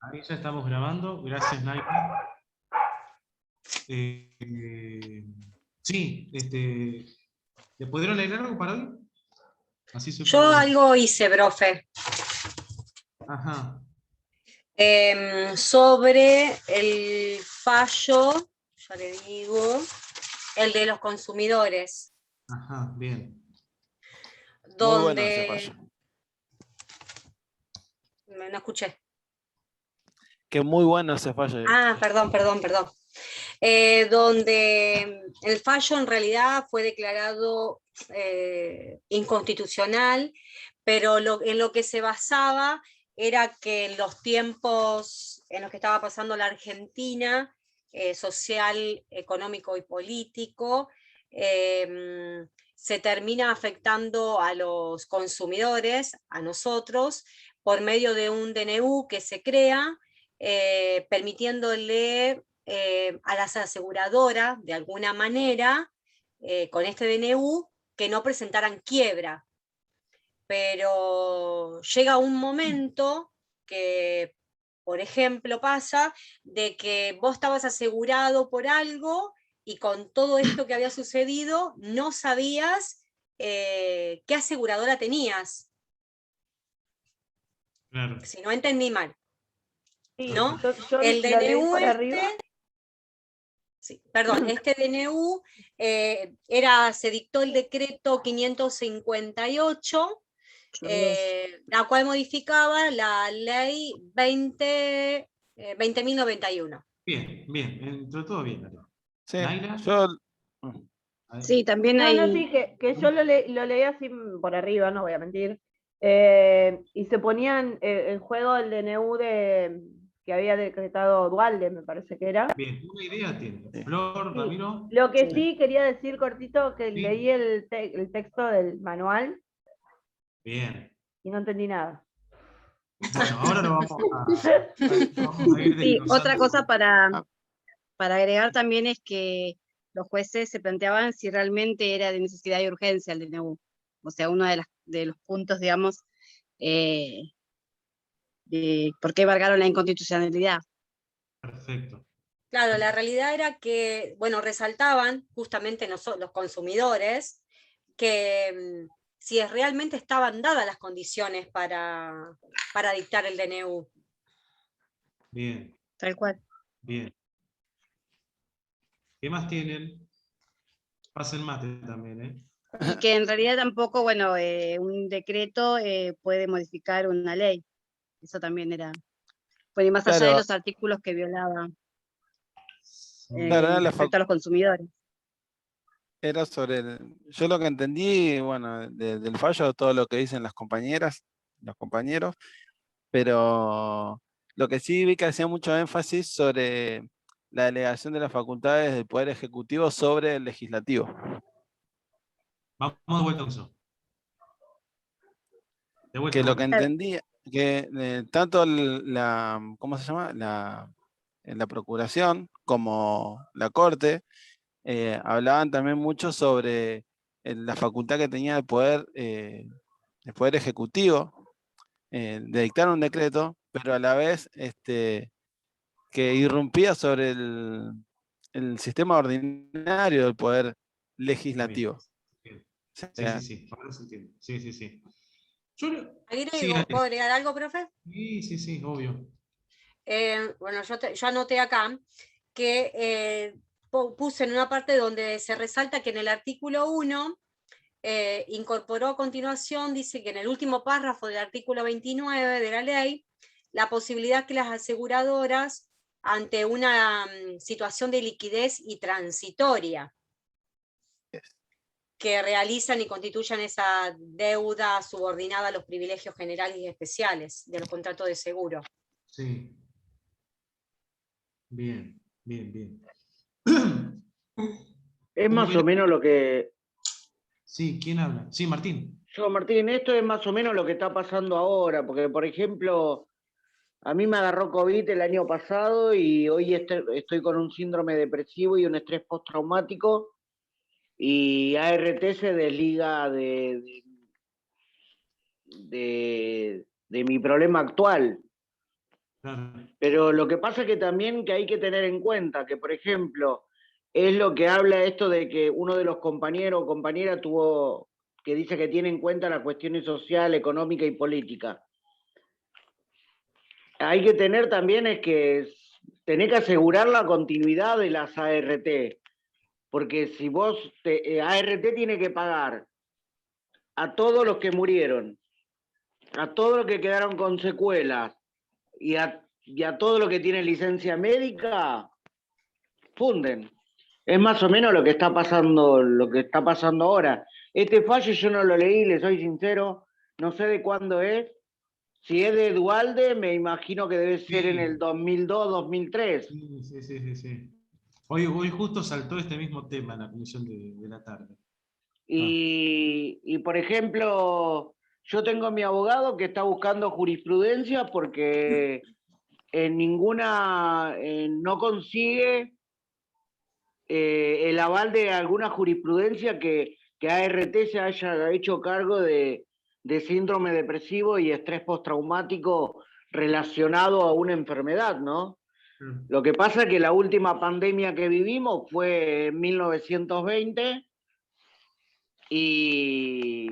Ahí ya estamos grabando. Gracias, Naila. Sí, ¿le pudieron leer algo para hoy? Así se Yo algo hice, profe. Ajá. Sobre el fallo, ya le digo, el de los consumidores. Ajá, bien. Muy bueno ese fallo. No escuché. Que muy bueno ese fallo. Perdón. Donde el fallo en realidad fue declarado inconstitucional, pero en lo que se basaba era que en los tiempos en los que estaba pasando la Argentina, social, económico y político, se termina afectando a los consumidores, a nosotros, por medio de un DNU que se crea, permitiéndole a las aseguradoras, de alguna manera, con este DNU, que no presentaran quiebra. Pero llega un momento que, por ejemplo, pasa de que vos estabas asegurado por algo y con todo esto que había sucedido no sabías qué aseguradora tenías. Claro. Si no entendí mal. Sí, ¿No? yo El lo leí DNU por arriba. Sí, perdón, este DNU se dictó el decreto 558, la cual modificaba la ley 20.091. Bien, entre todo bien. Sí, ¿Naila? Sí, también hay... No, sí, que yo lo leí así por arriba, no voy a mentir. Y se ponían en juego el DNU que había decretado Dualde, me parece que era. Bien, una idea tiene. Sí. Flor, Sí. Ramiro. Lo que sí quería decir cortito, que Sí. leí el texto del manual Bien. y no entendí nada. Bueno, ahora lo vamos a ir Sí, desglosando. otra cosa para agregar también es que los jueces se planteaban si realmente era de necesidad y urgencia el DNU. O sea, uno de los puntos, digamos, de por qué embargaron la inconstitucionalidad. Perfecto. Claro, la realidad era que, bueno, resaltaban justamente los consumidores que si realmente estaban dadas las condiciones para dictar el DNU. Bien, Tal cual. bien. ¿Qué más tienen? Pasen mate también, ¿eh? Y que en realidad tampoco, bueno, un decreto puede modificar una ley. Eso también era, bueno, y más allá de Claro. los artículos que violaban Claro, era respecto a los consumidores. Era yo lo que entendí, bueno, del fallo, todo lo que dicen las compañeras, los compañeros, pero lo que sí vi que hacía mucho énfasis sobre la delegación de las facultades del Poder Ejecutivo sobre el Legislativo. Vamos de vuelta con eso. De vuelta. Que lo que entendí, que tanto ¿cómo se llama? La Procuración como la Corte hablaban también mucho sobre la facultad que tenía el Poder Ejecutivo de dictar un decreto, pero a la vez que irrumpía sobre el sistema ordinario del Poder Legislativo. Bien. Bien. Sí. Ahora se entiende. Sí. ¿Puedo agregar algo, profe? Sí, obvio. Bueno, yo anoté acá que puse en una parte donde se resalta que en el artículo 1 incorporó a continuación, dice que en el último párrafo del artículo 29 de la ley, la posibilidad que las aseguradoras, ante una situación de liquidez y transitoria, que realizan y constituyan esa deuda subordinada a los privilegios generales y especiales de los contratos de seguro. Sí. Bien. Es más o menos lo que... Sí, ¿quién habla? Sí, Martín. Yo, Martín, esto es más o menos lo que está pasando ahora, porque, por ejemplo, a mí me agarró COVID el año pasado y hoy estoy con un síndrome depresivo y un estrés postraumático, y ART se desliga de mi problema actual. Claro. Pero lo que pasa es que también que hay que tener en cuenta que, por ejemplo, es lo que habla esto de que uno de los compañeros o compañera tuvo, que dice que tiene en cuenta las cuestiones social, económica y política. Hay que tener también es que tenés que asegurar la continuidad de las ART, porque si vos, ART tiene que pagar a todos los que murieron, a todos los que quedaron con secuelas y a todo lo que tiene licencia médica, funden. Es más o menos lo que está pasando ahora. Este fallo yo no lo leí, le soy sincero, no sé de cuándo es. Si es de Dualde, me imagino que debe ser en el 2002, 2003. Sí. Hoy justo saltó este mismo tema en la comisión de la tarde. Y, por ejemplo, yo tengo a mi abogado que está buscando jurisprudencia porque en ninguna, no consigue el aval de alguna jurisprudencia que ART se haya hecho cargo de síndrome depresivo y estrés postraumático relacionado a una enfermedad, ¿no? Lo que pasa es que la última pandemia que vivimos fue en 1920 y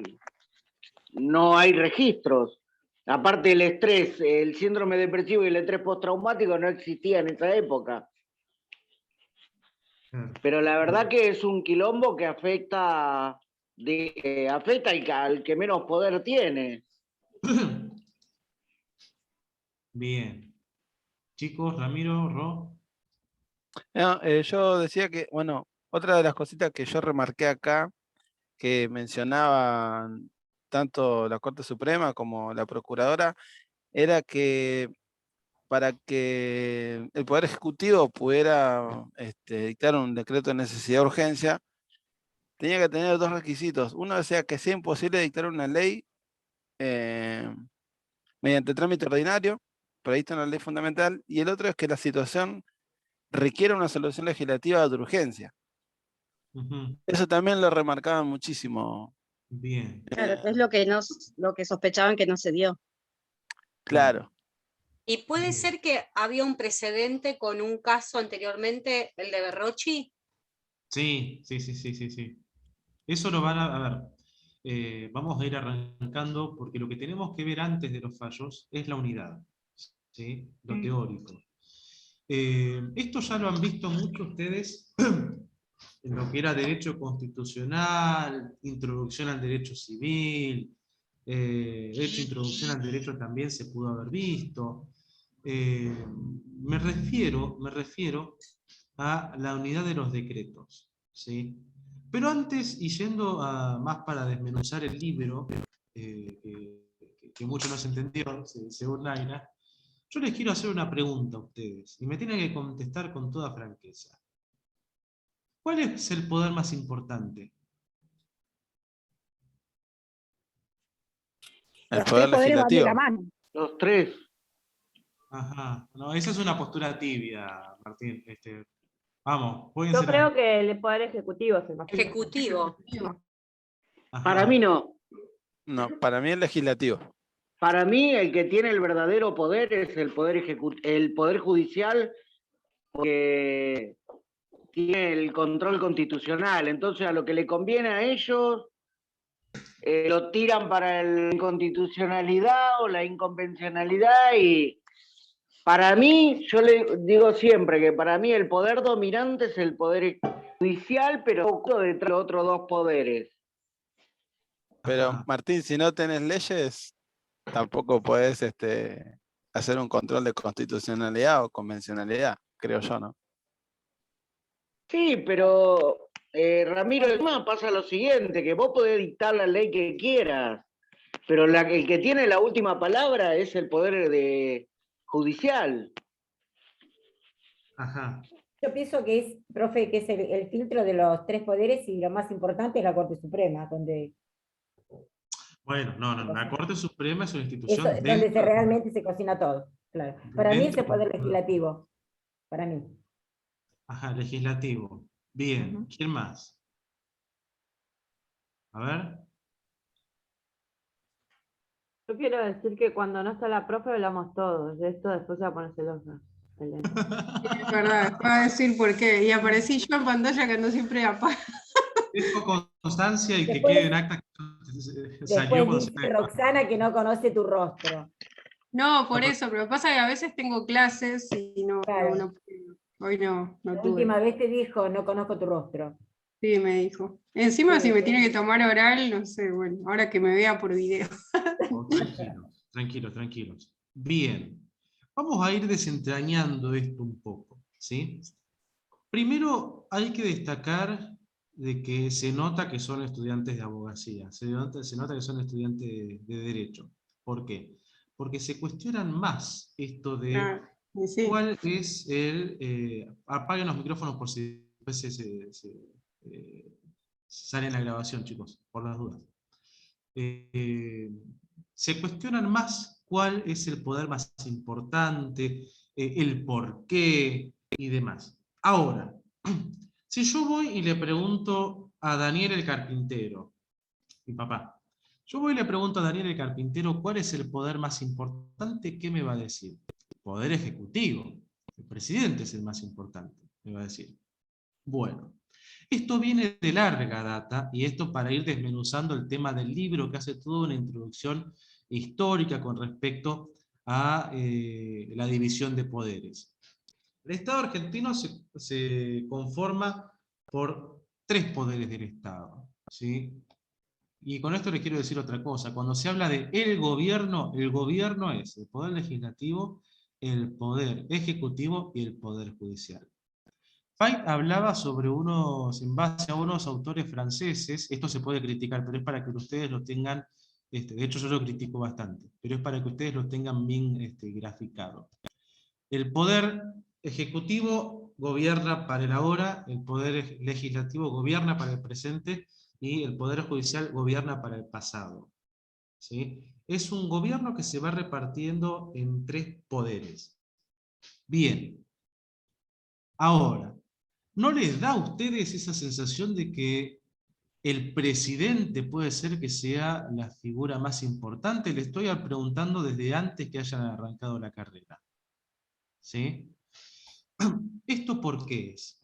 no hay registros. Aparte el estrés, el síndrome depresivo y el estrés postraumático no existía en esa época. Pero la verdad que es un quilombo que afecta al que menos poder tiene. Bien. Chicos, Ramiro, Ro. No, yo decía que, bueno, otra de las cositas que yo remarqué acá, que mencionaban tanto la Corte Suprema como la Procuradora, era que para que el Poder Ejecutivo pudiera dictar un decreto de necesidad de urgencia, tenía que tener dos requisitos. Uno decía que sea imposible dictar una ley mediante trámite ordinario, previsto en la ley fundamental, y el otro es que la situación requiere una solución legislativa de urgencia. Eso también lo remarcaban muchísimo. Bien. Claro, es lo que sospechaban que no se dio. Claro. ¿Y puede ser que había un precedente con un caso anteriormente, el de Berrochi? Sí. Eso lo van a ver. Vamos a ir arrancando porque lo que tenemos que ver antes de los fallos es la unidad, ¿sí? Lo teórico. Esto ya lo han visto mucho ustedes en lo que era derecho constitucional, introducción al derecho civil, de hecho introducción al derecho también se pudo haber visto. Me refiero a la unidad de los decretos, ¿sí? Pero antes, y yendo más para desmenuzar el libro, que mucho no se entendió, según Naira, yo les quiero hacer una pregunta a ustedes, y me tienen que contestar con toda franqueza. ¿Cuál es el poder más importante? El Los Poder tres poderes van de Legislativo. la mano. Los tres. Ajá, no, esa es una postura tibia, Martín. Vamos, Yo ser. creo que el Poder Ejecutivo es el más Ejecutivo. Ajá. Para mí no. No, para mí el Legislativo. Para mí el que tiene el verdadero poder es el poder judicial, porque tiene el control constitucional. Entonces a lo que le conviene a ellos lo tiran para la inconstitucionalidad o la inconvencionalidad y para mí, yo le digo siempre que para mí el poder dominante es el poder judicial, pero poco detrás de los otros dos poderes. Pero Ajá. Martín, si no tenés leyes, tampoco podés hacer un control de constitucionalidad o convencionalidad, creo yo, ¿no? Sí, pero Ramiro, además pasa lo siguiente, que vos podés dictar la ley que quieras, pero el que tiene la última palabra es el poder judicial. Ajá. Yo pienso que es, profe, que es el filtro de los tres poderes y lo más importante es la Corte Suprema, donde, Bueno, no, la Corte Suprema es una eso, institución donde dentro, realmente se cocina todo. Claro. Para mí es el dentro. Poder Legislativo. Para mí. Ajá, legislativo. Bien, Ujú. ¿quién más? A ver. Yo quiero decir que cuando no está la profe hablamos todos, de esto después se va a poner celosa. Elena. Es verdad, después va a decir por qué. Y aparecí yo en pantalla que ando siempre apaga. Dejo constancia y que Después- quede en acta que salió Después cuando dice se... Roxana que no conoce tu rostro. No, por eso, pero pasa que a veces tengo clases y no, Claro. no puedo. Hoy no La tuve. última vez te dijo, no conozco tu rostro. Sí, me dijo. Encima Sí, si me sí. tiene que tomar oral, no sé, bueno, ahora que me vea por video. Oh, tranquilos. Bien, vamos a ir desentrañando esto un poco, ¿sí? Primero hay que destacar de que se nota que son estudiantes de abogacía, se nota que son estudiantes de derecho. ¿Por qué? Porque se cuestionan más esto de Ah, y sí. cuál es el... apaguen los micrófonos por si después sale en la grabación, chicos, por las dudas. Se cuestionan más cuál es el poder más importante, el por qué y demás. Ahora, si yo voy y le pregunto a Daniel el carpintero, mi papá, yo voy y le pregunto a Daniel el carpintero cuál es el poder más importante, ¿qué me va a decir? El poder ejecutivo. El presidente es el más importante, me va a decir. Bueno, esto viene de larga data, y esto para ir desmenuzando el tema del libro, que hace toda una introducción histórica con respecto a la división de poderes. El Estado argentino se conforma por 3 poderes del Estado, ¿sí? Y con esto les quiero decir otra cosa. Cuando se habla de el gobierno es el poder legislativo, el poder ejecutivo y el poder judicial. Fait hablaba sobre en base a unos autores franceses, esto se puede criticar, pero es para que ustedes lo tengan, de hecho yo lo critico bastante, pero es para que ustedes lo tengan bien graficado. El poder ejecutivo gobierna para el ahora, el poder legislativo gobierna para el presente y el poder judicial gobierna para el pasado. ¿Sí? Es un gobierno que se va repartiendo en 3 poderes. Bien. Ahora, ¿no les da a ustedes esa sensación de que el presidente puede ser que sea la figura más importante? Le estoy preguntando desde antes que hayan arrancado la carrera. ¿Sí? ¿Esto por qué es?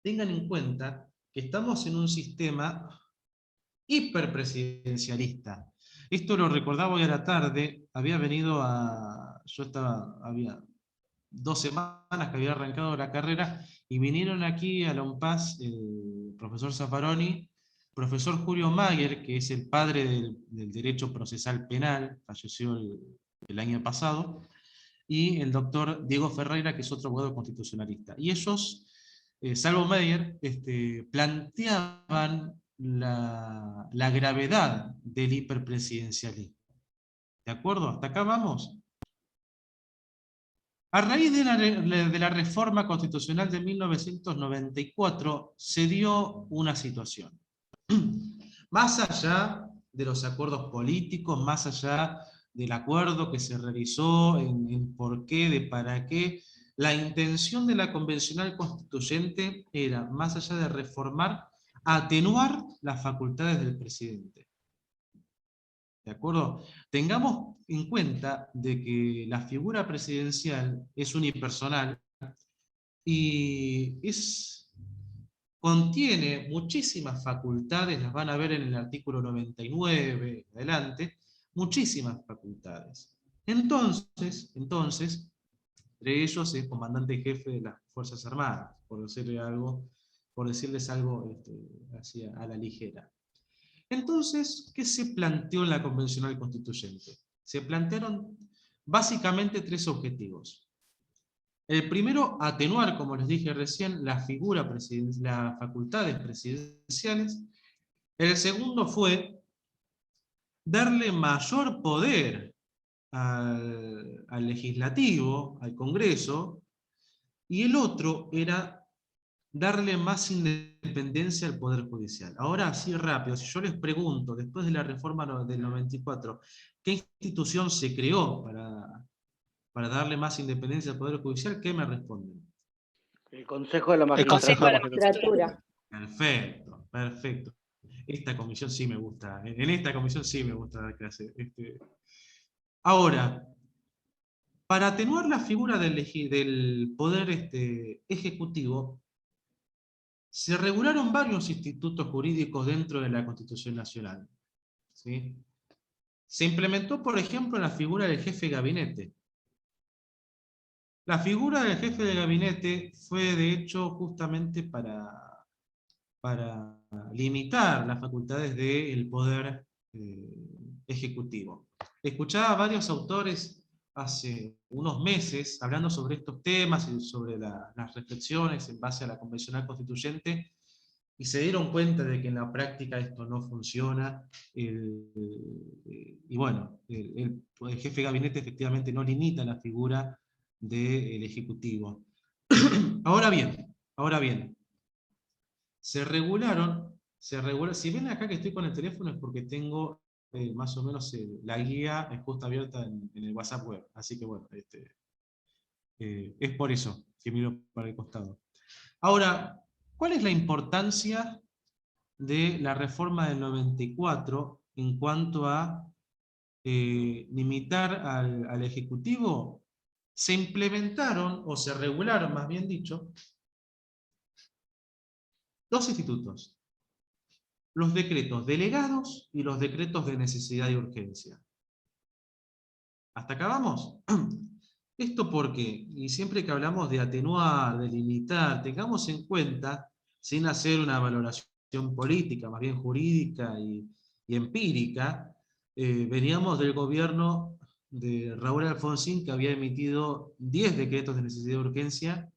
Tengan en cuenta que estamos en un sistema hiperpresidencialista. Esto lo recordaba hoy a la tarde, había había 2 semanas que había arrancado la carrera, y vinieron aquí a la UNPAS el profesor Zaffaroni, profesor Julio Mayer, que es el padre del derecho procesal penal, falleció el año pasado, y el doctor Diego Ferreira, que es otro abogado constitucionalista. Y ellos, salvo Mayer, planteaban la gravedad del hiperpresidencialismo. ¿De acuerdo? ¿Hasta acá vamos? A raíz de la reforma constitucional de 1994 se dio una situación. Más allá de los acuerdos políticos, más allá del acuerdo que se realizó en por qué, de para qué, la intención de la convencional constituyente era, más allá de reformar, atenuar las facultades del presidente. ¿De acuerdo? Tengamos en cuenta de que la figura presidencial es unipersonal y contiene muchísimas facultades, las van a ver en el artículo 99, adelante, muchísimas facultades. Entonces, entre ellos es comandante jefe de las Fuerzas Armadas, por decirles algo así a la ligera. Entonces, ¿qué se planteó en la convencional constituyente? Se plantearon básicamente 3 objetivos. El primero, atenuar, como les dije recién, las facultades presidenciales. El segundo fue darle mayor poder al legislativo, al Congreso, y el otro era darle más independencia al Poder Judicial. Ahora, así rápido, si yo les pregunto, después de la reforma del 94, ¿qué institución se creó para darle más independencia al Poder Judicial? ¿Qué me responden? El Consejo de la El Magistratura. Consejo de la Magistratura. Perfecto. esta comisión sí me gusta, en esta comisión sí me gusta dar clase. Ahora, para atenuar la figura del poder ejecutivo, se regularon varios institutos jurídicos dentro de la Constitución Nacional. ¿Sí? Se implementó, por ejemplo, la figura del jefe de gabinete. La figura del jefe de gabinete fue, de hecho, justamente para limitar las facultades del poder ejecutivo. Escuchaba a varios autores hace unos meses hablando sobre estos temas y sobre las reflexiones en base a la Convencional Constituyente, y se dieron cuenta de que en la práctica esto no funciona, y bueno, el jefe de gabinete efectivamente no limita la figura del Ejecutivo. Ahora bien, se regularon, si ven acá que estoy con el teléfono es porque tengo más o menos la guía justo abierta en el WhatsApp web, así que bueno, es por eso que miro para el costado. Ahora, ¿cuál es la importancia de la reforma del 94 en cuanto a limitar al Ejecutivo? Se implementaron, o se regularon más bien dicho, dos institutos: los decretos delegados y los decretos de necesidad y urgencia. ¿Hasta acá vamos? Esto porque, y siempre que hablamos de atenuar, de limitar, tengamos en cuenta, sin hacer una valoración política, más bien jurídica y empírica, veníamos del gobierno de Raúl Alfonsín, que había emitido 10 decretos de necesidad y urgencia,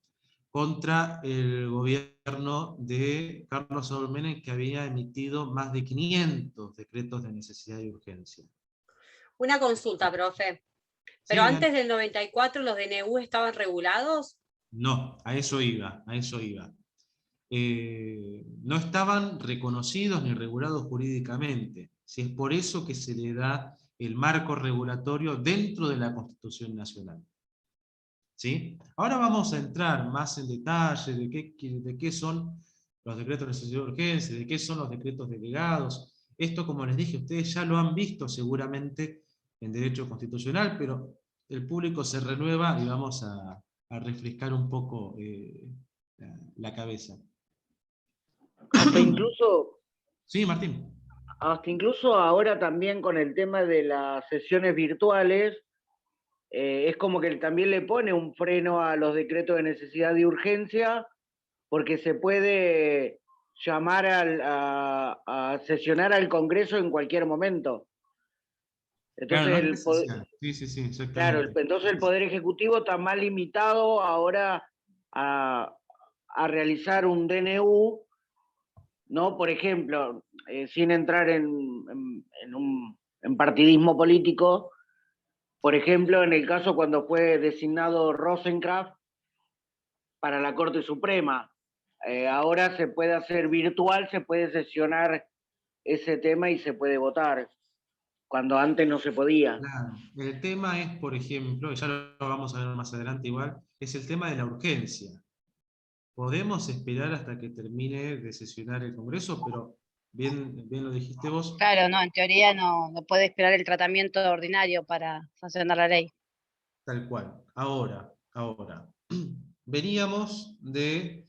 contra el gobierno de Carlos Saúl Menem, que había emitido más de 500 decretos de necesidad y urgencia. Una consulta, profe. ¿Pero Sí, antes del 94 los DNU estaban regulados? no, a eso iba. No estaban reconocidos ni regulados jurídicamente. Si es por eso que se le da el marco regulatorio dentro de la Constitución Nacional. ¿Sí? Ahora vamos a entrar más en detalle de qué son los decretos de necesidad de urgencia, de qué son los decretos delegados. Esto, como les dije, ustedes ya lo han visto seguramente en Derecho Constitucional, pero el público se renueva y vamos a refrescar un poco la cabeza. Hasta incluso, Sí, Martín. hasta incluso ahora también con el tema de las sesiones virtuales, es como que también le pone un freno a los decretos de necesidad y urgencia, porque se puede llamar a sesionar al Congreso en cualquier momento. Claro, Entonces, no es presencial. Sí, exactamente. claro, entonces el Poder Ejecutivo está más limitado ahora a realizar un DNU, ¿no? Por ejemplo, sin entrar en partidismo político, por ejemplo, en el caso cuando fue designado Rosenkraft para la Corte Suprema, ahora se puede hacer virtual, se puede sesionar ese tema y se puede votar, cuando antes no se podía. Claro. El tema es, por ejemplo, ya lo vamos a ver más adelante igual, es el tema de la urgencia. Podemos esperar hasta que termine de sesionar el Congreso, pero bien lo dijiste vos. Claro, no, en teoría no puede esperar el tratamiento ordinario para sancionar la ley. Tal cual. Ahora, veníamos de...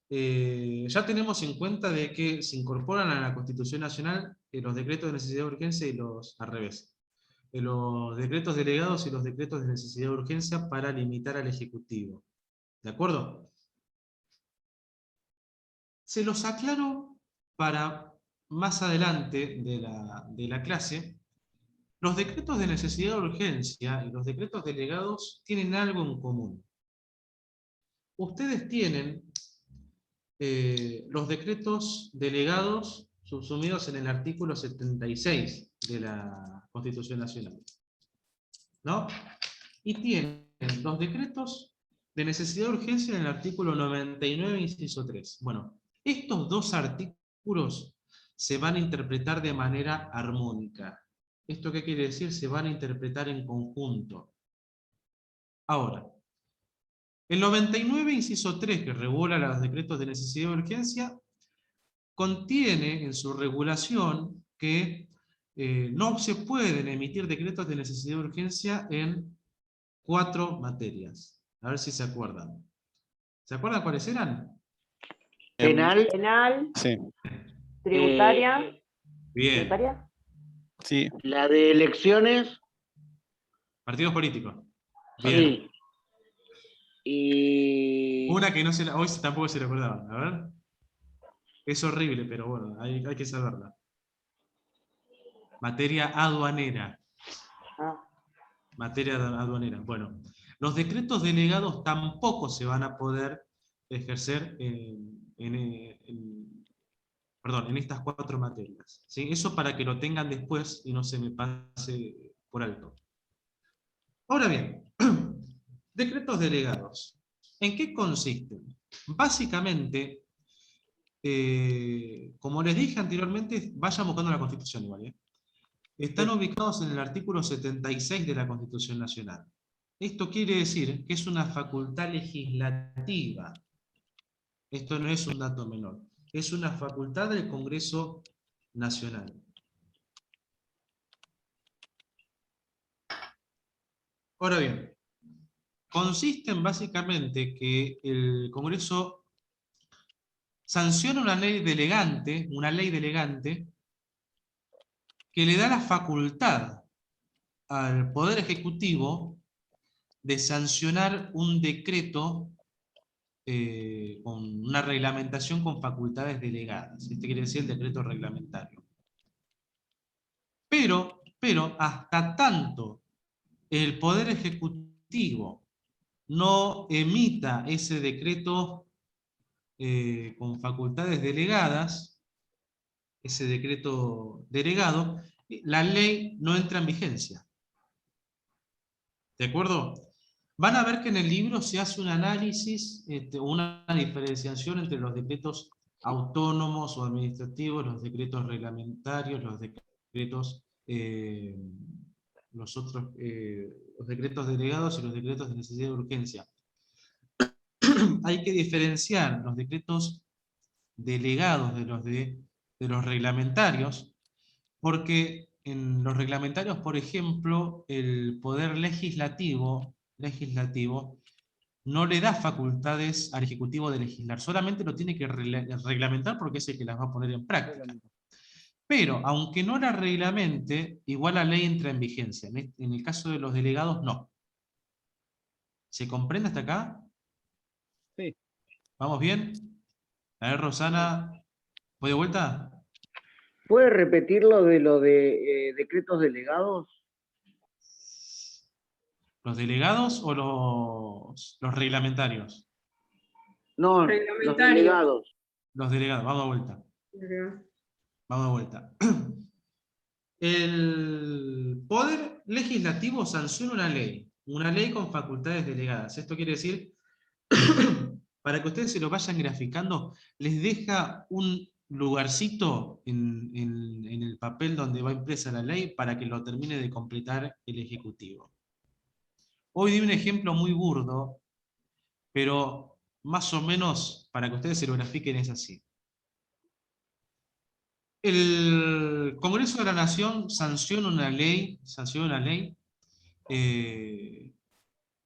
ya tenemos en cuenta de que se incorporan a la Constitución Nacional los decretos de necesidad de urgencia y al revés. Los decretos delegados y los decretos de necesidad de urgencia para limitar al Ejecutivo. ¿De acuerdo? Se los aclaro para más adelante de la clase. Los decretos de necesidad de urgencia y los decretos delegados tienen algo en común. Ustedes tienen los decretos delegados subsumidos en el artículo 76 de la Constitución Nacional, ¿no? Y tienen los decretos de necesidad de urgencia en el artículo 99, inciso 3. Bueno, estos dos artículos se van a interpretar de manera armónica. ¿Esto qué quiere decir? Se van a interpretar en conjunto. Ahora, el 99, inciso 3, que regula los decretos de necesidad de urgencia, contiene en su regulación que no se pueden emitir decretos de necesidad de urgencia en 4 materias. A ver si se acuerdan. ¿Se acuerdan cuáles eran? Penal, Penal, Sí, tributaria, Bien. tributaria. sí. la de elecciones, Partidos políticos. Bien. sí. Y Una que no se la, hoy tampoco se la acordaban. A ver. Es horrible, pero bueno, hay que saberla. Materia aduanera. Ah, Materia aduanera. Bueno, los decretos delegados tampoco se van a poder ejercer perdón, en estas 4 materias. ¿Sí? Eso para que lo tengan después y no se me pase por alto. Ahora bien, decretos delegados. ¿En qué consisten? Básicamente, como les dije anteriormente, vayan buscando la Constitución igual, ¿eh? Están ubicados en el artículo 76 de la Constitución Nacional. Esto quiere decir que es una facultad legislativa. Esto no es un dato menor. Es una facultad del Congreso Nacional. Ahora bien, consisten básicamente que el Congreso sanciona una ley delegante que le da la facultad al Poder Ejecutivo de sancionar un decreto con una reglamentación con facultades delegadas. Este quiere decir el decreto reglamentario. Pero hasta tanto el Poder Ejecutivo no emita ese decreto con facultades delegadas, ese decreto delegado, la ley no entra en vigencia. ¿De acuerdo? Van a ver que en el libro se hace un análisis, una diferenciación entre los decretos autónomos o administrativos, los decretos reglamentarios, los decretos, los decretos delegados y los decretos de necesidad de urgencia. Hay que diferenciar los decretos delegados de los reglamentarios, porque en los reglamentarios, por ejemplo, el poder legislativo no le da facultades al Ejecutivo de legislar, solamente lo tiene que reglamentar porque es el que las va a poner en práctica. Pero, aunque no la reglamente, igual la ley entra en vigencia. En el caso de los delegados, no. ¿Se comprende hasta acá? Sí. ¿Vamos bien? A ver, Rosana, ¿voy de vuelta? ¿puede repetir lo de decretos delegados? ¿Los delegados o los reglamentarios? No, los Reglamentario. delegados. Los delegados, vamos de vuelta. Vamos de vuelta. El Poder Legislativo sanciona una ley con facultades delegadas. Esto quiere decir, para que ustedes se lo vayan graficando, les deja un lugarcito en el papel donde va impresa la ley para que lo termine de completar el Ejecutivo. Hoy di un ejemplo muy burdo, pero más o menos para que ustedes se lo grafiquen es así. El Congreso de la Nación sanciona una ley que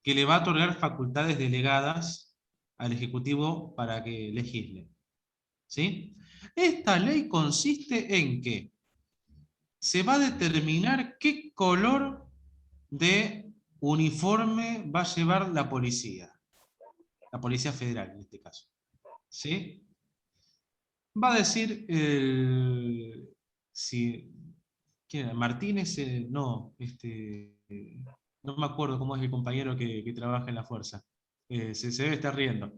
le va a otorgar facultades delegadas al Ejecutivo para que legisle. ¿Sí? Esta ley consiste en que se va a determinar qué color de uniforme va a llevar la Policía Federal en este caso. ¿Sí? Va a decir si ¿quién era? Martínez, no me acuerdo cómo es el compañero que trabaja en la fuerza. Se debe estar riendo.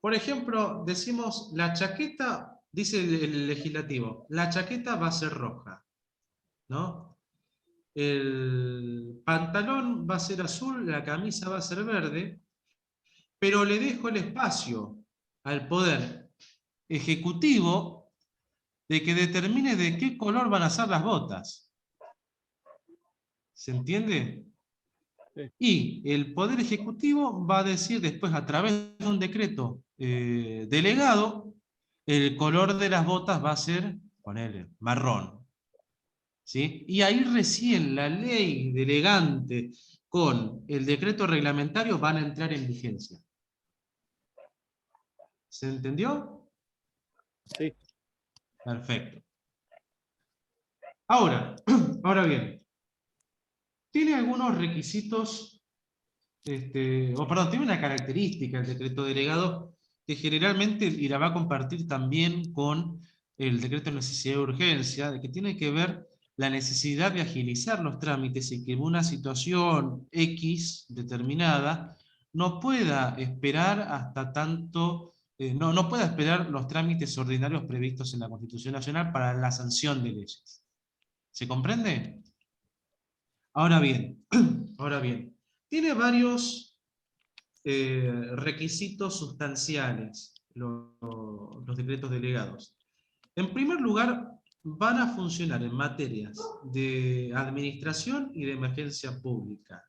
Por ejemplo, decimos la chaqueta, dice el legislativo, la chaqueta va a ser roja, ¿no? El pantalón va a ser azul, la camisa va a ser verde, pero le dejo el espacio al Poder Ejecutivo de que determine de qué color van a ser las botas. ¿Se entiende? Sí. Y el Poder Ejecutivo va a decir después, a través de un decreto delegado, el color de las botas va a ser, ponele, marrón. ¿Sí? Y ahí recién la ley delegante con el decreto reglamentario van a entrar en vigencia. ¿Se entendió? Sí. Perfecto. Ahora bien, tiene algunos requisitos, tiene una característica el decreto delegado que generalmente, y la va a compartir también con el decreto de necesidad de urgencia, de que tiene que ver la necesidad de agilizar los trámites y que en una situación X determinada no pueda esperar hasta tanto, no pueda esperar los trámites ordinarios previstos en la Constitución Nacional para la sanción de leyes. ¿Se comprende? Ahora bien, tiene varios requisitos sustanciales los decretos delegados. En primer lugar, van a funcionar en materias de administración y de emergencia pública.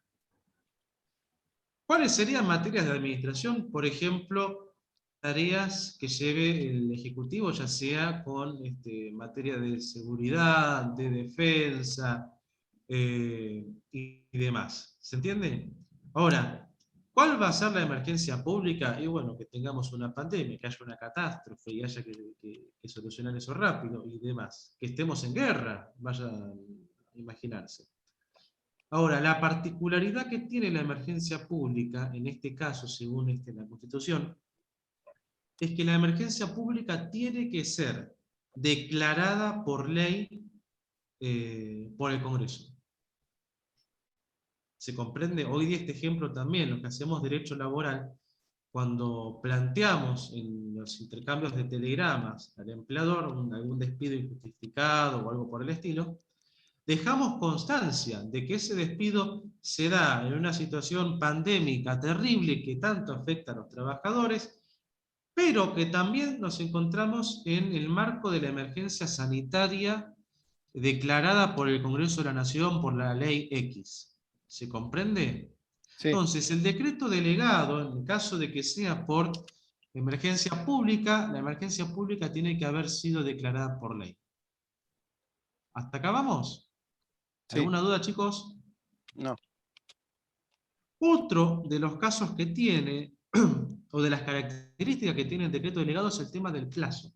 ¿Cuáles serían materias de administración? Por ejemplo, tareas que lleve el Ejecutivo, ya sea con materia de seguridad, de defensa y demás. ¿Se entiende? Ahora, ¿cuál va a ser la emergencia pública? Y bueno, que tengamos una pandemia, que haya una catástrofe y haya que solucionar eso rápido y demás. Que estemos en guerra, vaya a imaginarse. Ahora, la particularidad que tiene la emergencia pública, en este caso, según la Constitución, es que la emergencia pública tiene que ser declarada por ley por el Congreso. ¿Se comprende? Hoy di este ejemplo también, los que hacemos derecho laboral, cuando planteamos en los intercambios de telegramas al empleador algún despido injustificado o algo por el estilo, dejamos constancia de que ese despido se da en una situación pandémica terrible que tanto afecta a los trabajadores, pero que también nos encontramos en el marco de la emergencia sanitaria declarada por el Congreso de la Nación por la Ley X. ¿Se comprende? Sí. Entonces, el decreto delegado, en el caso de que sea por emergencia pública, la emergencia pública tiene que haber sido declarada por ley. ¿Hasta acá vamos? Sí. ¿Alguna duda, chicos? No. Otro de los casos que tiene, o de las características que tiene el decreto delegado, es el tema del plazo.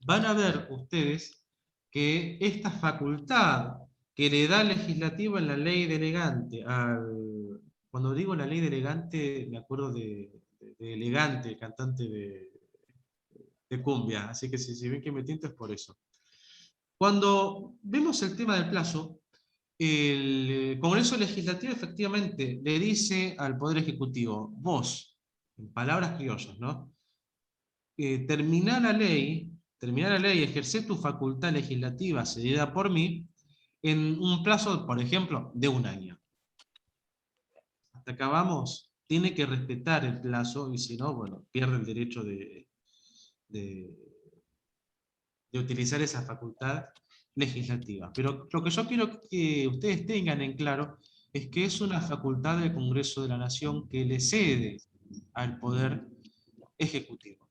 Van a ver ustedes que esta facultad que le da el legislativo en la ley delegante, cuando digo la ley delegante, me acuerdo de Elegante, el cantante de cumbia, así que si ven que me tiento es por eso. Cuando vemos el tema del plazo, el Congreso Legislativo efectivamente le dice al Poder Ejecutivo, vos, en palabras criollas, ¿no? Terminá la ley, ejercé tu facultad legislativa cedida por mí en un plazo, por ejemplo, de 1 año. Hasta acá vamos, tiene que respetar el plazo y si no, bueno, pierde el derecho de utilizar esa facultad legislativa. Pero lo que yo quiero que ustedes tengan en claro es que es una facultad del Congreso de la Nación que le cede al Poder Ejecutivo.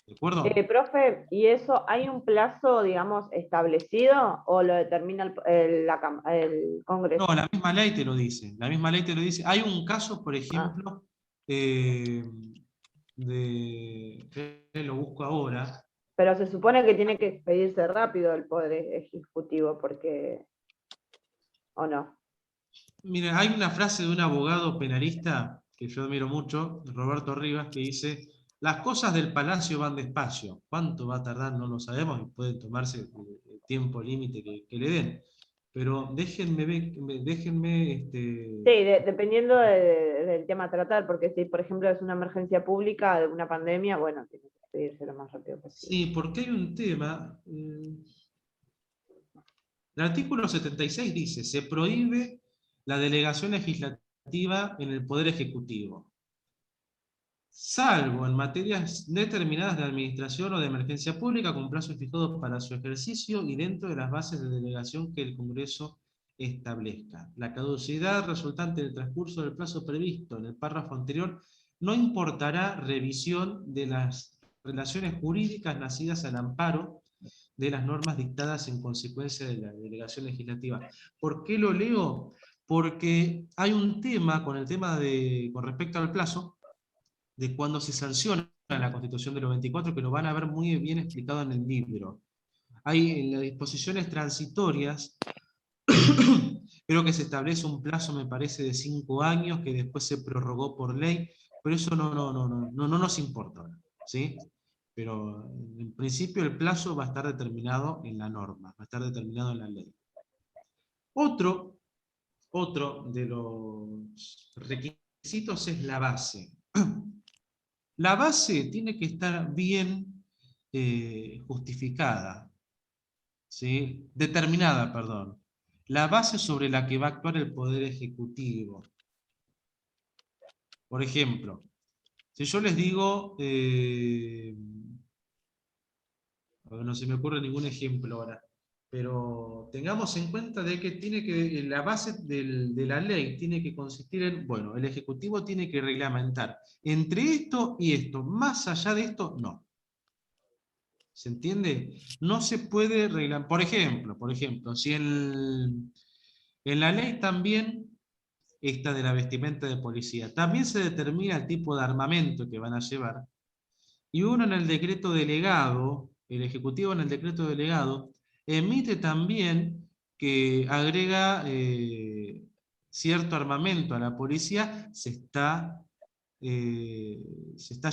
¿De acuerdo? Profe, ¿y eso hay un plazo, digamos, establecido o lo determina el Congreso? No, la misma ley te lo dice. La misma ley te lo dice. Hay un caso, por ejemplo, lo busco ahora. Pero se supone que tiene que expedirse rápido el Poder Ejecutivo, porque... ¿o no? Mira, hay una frase de un abogado penalista que yo admiro mucho, Roberto Rivas, que dice: las cosas del palacio van despacio. ¿Cuánto va a tardar? No lo sabemos y pueden tomarse el tiempo límite que le den. Pero déjenme. Sí, dependiendo del tema a tratar, porque si, por ejemplo, es una emergencia pública de una pandemia, bueno, tiene que expedirse lo más rápido posible. Sí, porque hay un tema. El artículo 76 dice: se prohíbe la delegación legislativa en el Poder Ejecutivo, salvo en materias determinadas de administración o de emergencia pública con plazos fijados para su ejercicio y dentro de las bases de delegación que el Congreso establezca. La caducidad resultante del transcurso del plazo previsto en el párrafo anterior no importará revisión de las relaciones jurídicas nacidas al amparo de las normas dictadas en consecuencia de la delegación legislativa. ¿Por qué lo leo? Porque hay un tema con con respecto al plazo, de cuando se sanciona la Constitución del 94, que lo van a ver muy bien explicado en el libro. Hay en las disposiciones transitorias, creo que se establece un plazo, me parece, de 5 años, que después se prorrogó por ley, pero eso no nos importa, ¿sí? Pero en principio el plazo va a estar determinado en la norma, va a estar determinado en la ley. Otro de los requisitos es la base. La base tiene que estar bien justificada, ¿sí? Determinada, perdón. La base sobre la que va a actuar el Poder Ejecutivo. Por ejemplo, si yo les digo, no se me ocurre ningún ejemplo ahora, pero tengamos en cuenta de que la base de la ley tiene que consistir en, bueno, el Ejecutivo tiene que reglamentar entre esto y esto, más allá de esto, no. ¿Se entiende? No se puede reglamentar. Por ejemplo, si en la ley también, esta de la vestimenta de policía, también se determina el tipo de armamento que van a llevar, y uno en el decreto delegado, el Ejecutivo en el decreto delegado, emite también que agrega cierto armamento a la policía, se está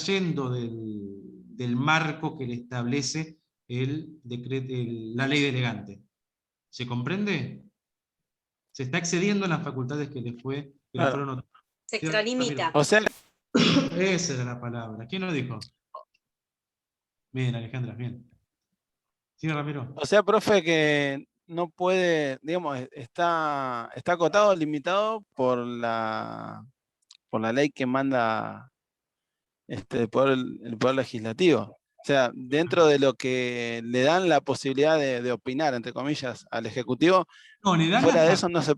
yendo del marco que le establece la ley delegante. ¿Se comprende? Se está excediendo en las facultades que le fueron otorgadas. Se extralimita. O sea, Esa era la palabra. ¿Quién lo dijo? Bien, Alejandra, bien. Sí, Ramiro. o sea, profe, que no puede, digamos, está acotado, limitado por la ley que manda el poder legislativo. O sea, dentro de lo que le dan la posibilidad de opinar, entre comillas, al Ejecutivo, No, fuera de eso no se...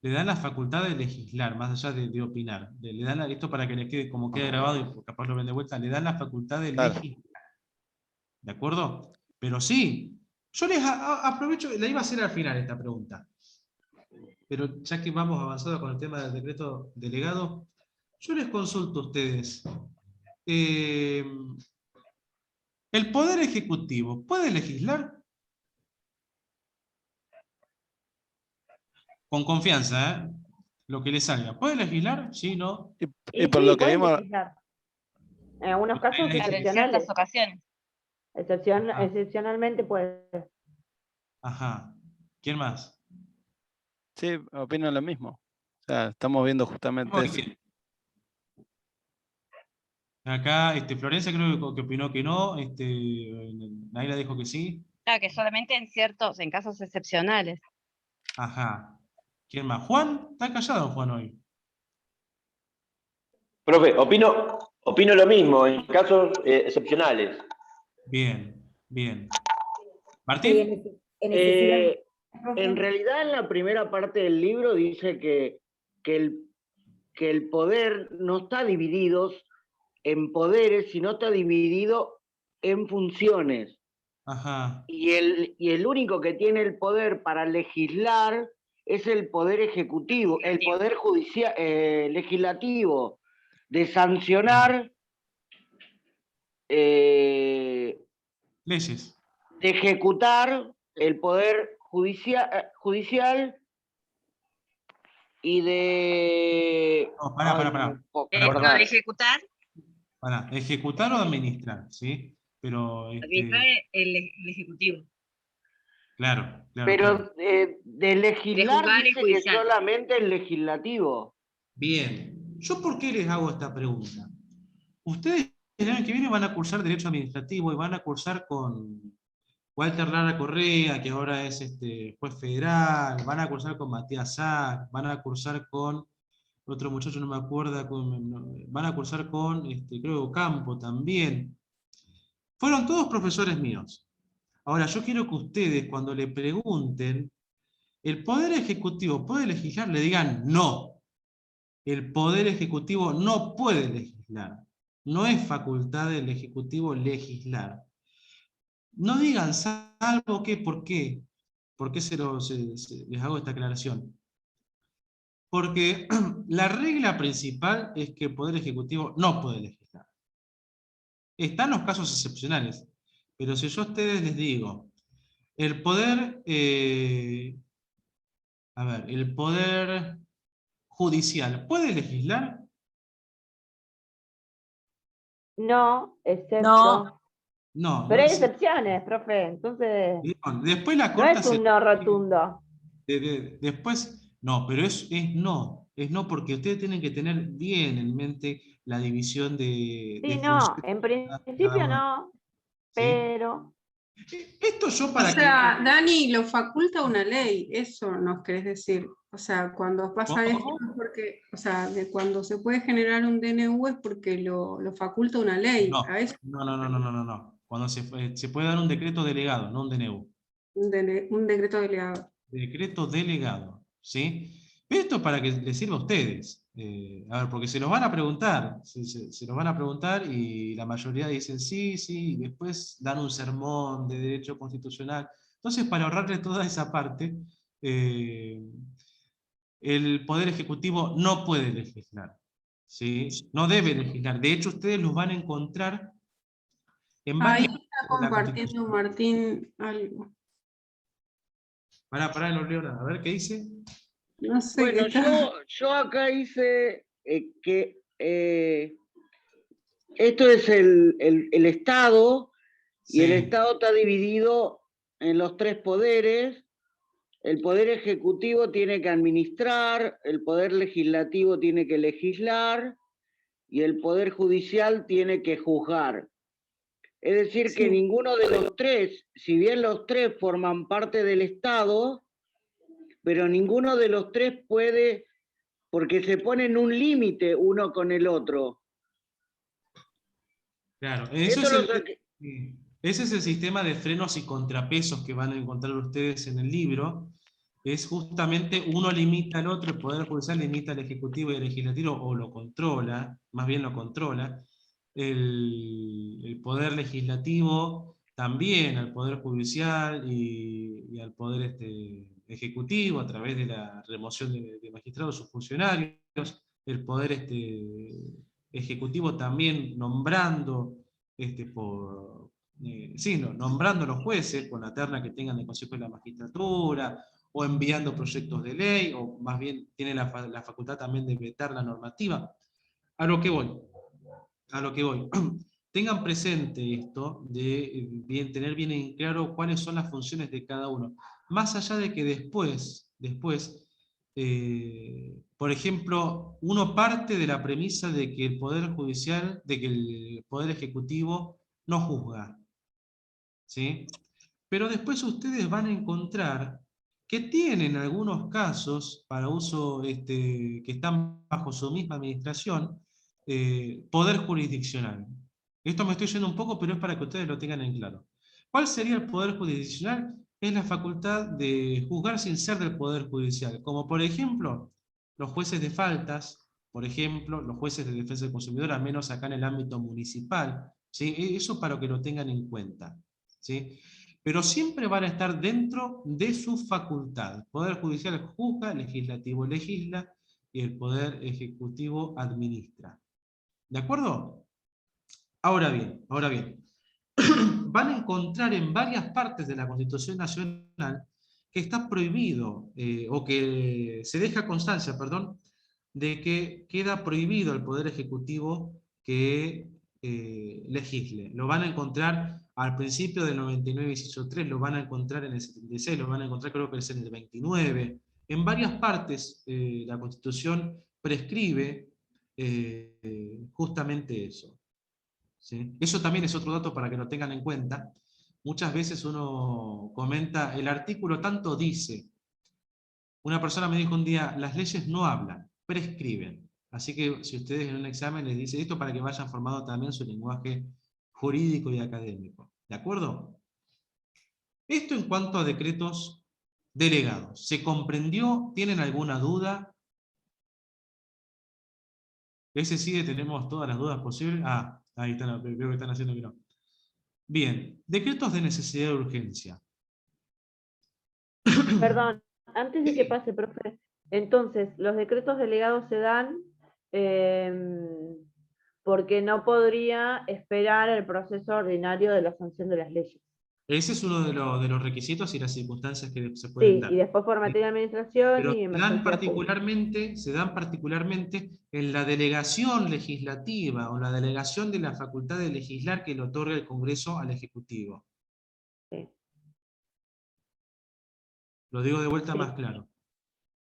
le dan la facultad de legislar, más allá de opinar. Le dan esto para que les quede como quede grabado y capaz lo ven de vuelta, le dan la facultad de Claro. legislar. ¿De acuerdo? Pero sí, yo les aprovecho, la iba a hacer al final esta pregunta. Pero ya que vamos avanzado con el tema del decreto delegado, yo les consulto a ustedes. ¿El Poder Ejecutivo puede legislar? Con confianza, ¿eh? Lo que le salga. ¿Puede legislar? Sí, no. Y por lo que pueden vimos, legislar. En algunos casos Claro, en Claro, en excepcionales. ciertas ocasiones. Excepcionalmente puede. Ajá. ¿Quién más? sí, opino lo mismo. O sea, estamos viendo justamente Muy eso. bien. Acá, Florencia creo que opinó que no. Naila dijo que sí. Claro, que solamente en casos excepcionales. Ajá. ¿Quién más? ¿Juan? Está callado Juan hoy. Profe, opino lo mismo, en casos excepcionales. Bien, bien. Sí, ¿Martín? en necesidad. En realidad, en la primera parte del libro dice que el poder no está dividido en poderes, sino está dividido en funciones. Ajá. Y el único que tiene el poder para legislar es el poder ejecutivo, el poder judicial, legislativo, de sancionar, de Leyes. ejecutar el poder judicial y de... No, pará. No, de ejecutar, Pará. ¿Ejecutar o administrar? ¿Sí? Pero, administrar el ejecutivo. claro. Pero de legislar juzgar y dice que judicial. solamente el legislativo. Bien. ¿Yo por qué les hago esta pregunta? Ustedes el año que viene van a cursar Derecho Administrativo y van a cursar con Walter Lara Correa, que ahora es juez federal, van a cursar con Matías Sack, van a cursar con otro muchacho, no me acuerdo, van a cursar con, creo, Campo también. Fueron todos profesores míos. Ahora, yo quiero que ustedes, cuando le pregunten, ¿el Poder Ejecutivo puede legislar? Le digan no. el Poder Ejecutivo no puede legislar. No es facultad del Ejecutivo legislar. No digan salvo que, ¿por qué? ¿Por qué les hago esta aclaración? Porque la regla principal es que el Poder Ejecutivo no puede legislar. Están los casos excepcionales, pero si yo a ustedes les digo, el Poder, el Poder Judicial, ¿puede legislar? No, excepto. No. No, Pero hay sí. excepciones, profe, entonces Después la no Corte es un no rotundo. Después, no, pero es no, porque ustedes tienen que tener bien en mente la división de Sí, no, funciones en de cada principio uno, no, ¿sí? pero Esto yo O para que... sea, Dani, lo faculta una ley, eso nos querés decir. O sea, cuando pasa esto ¿Cómo? es porque, o sea, de cuando se puede generar un DNU es porque lo faculta una ley. A eso No. Cuando se puede dar un decreto delegado, no un DNU. un decreto delegado. Decreto delegado, ¿sí? Esto para que les sirva a ustedes. A ver, porque se los van a preguntar, se los van a preguntar y la mayoría dicen sí, y después dan un sermón de derecho constitucional. Entonces, para ahorrarle toda esa parte, el Poder Ejecutivo no puede legislar, ¿sí? No debe legislar. De hecho, ustedes los van a encontrar en Ahí varias está partes de la compartiendo Constitución. Martín algo. Pará, lo leo, a ver qué dice. No sé Bueno, qué está. yo acá hice que esto es el Estado, y el Sí. Estado está dividido en los tres poderes. El Poder Ejecutivo tiene que administrar, el Poder Legislativo tiene que legislar y el Poder Judicial tiene que juzgar. Es decir, que Sí. ninguno de los tres, si bien los tres forman parte del Estado, pero ninguno de los tres puede, porque se ponen un límite uno con el otro. Claro, Esto ese es el sistema de frenos y contrapesos que van a encontrar ustedes en el libro. Es justamente uno limita al otro, el Poder Judicial limita al Ejecutivo y al Legislativo, o lo controla, más bien lo controla. El Poder Legislativo también al Poder Judicial y al Poder Ejecutivo a través de la remoción de magistrados, sus funcionarios. El Poder Ejecutivo también nombrando nombrando los jueces con la terna que tengan del Consejo de la Magistratura, o enviando proyectos de ley, o más bien tiene la facultad también de vetar la normativa. A lo que voy. Tengan presente esto, de tener bien en claro cuáles son las funciones de cada uno. Más allá de que después, por ejemplo, uno parte de la premisa de que el Poder Judicial, de que el Poder Ejecutivo no juzga, ¿sí? Pero después ustedes van a encontrar que tienen algunos casos para uso, que están bajo su misma administración, poder jurisdiccional. Esto me estoy yendo un poco, pero es para que ustedes lo tengan en claro. ¿Cuál sería el poder jurisdiccional? Es la facultad de juzgar sin ser del Poder Judicial, como por ejemplo los jueces de faltas, por ejemplo los jueces de defensa del consumidor, al menos acá en el ámbito municipal, ¿sí? Eso para que lo tengan en cuenta, ¿sí? Pero siempre van a estar dentro de su facultad. El Poder Judicial juzga, el Legislativo legisla y el Poder Ejecutivo administra. ¿De acuerdo? Ahora bien, van a encontrar en varias partes de la Constitución Nacional que está prohibido, o que se deja constancia, perdón, de que queda prohibido al Poder Ejecutivo que legisle. Lo van a encontrar al principio del 99, inciso 3, lo van a encontrar en el 76, lo van a encontrar creo que es en el 29. En varias partes la Constitución prescribe justamente eso. ¿Sí? Eso también es otro dato para que lo tengan en cuenta. Muchas veces uno comenta, el artículo tanto dice. Una persona me dijo un día, las leyes no hablan, prescriben. Así que si ustedes en un examen les dice esto, para que vayan formando también su lenguaje jurídico y académico. ¿De acuerdo? Esto en cuanto a decretos delegados. ¿Se comprendió? ¿Tienen alguna duda? Ese sí tenemos todas las dudas posibles. Ah, ahí están, veo que están haciendo que no. Bien, decretos de necesidad de urgencia. Perdón, antes de que Sí. pase, profe, entonces, los decretos delegados se dan porque no podría esperar el proceso ordinario de la sanción de las leyes. Ese es uno de los requisitos y las circunstancias que se pueden Sí, y dar. después por ¿Sí? materia de administración Pero y emergencia pública. se dan particularmente en la delegación legislativa o la delegación de la facultad de legislar que le otorga el Congreso al Ejecutivo. Sí. Lo digo de vuelta Sí. más claro.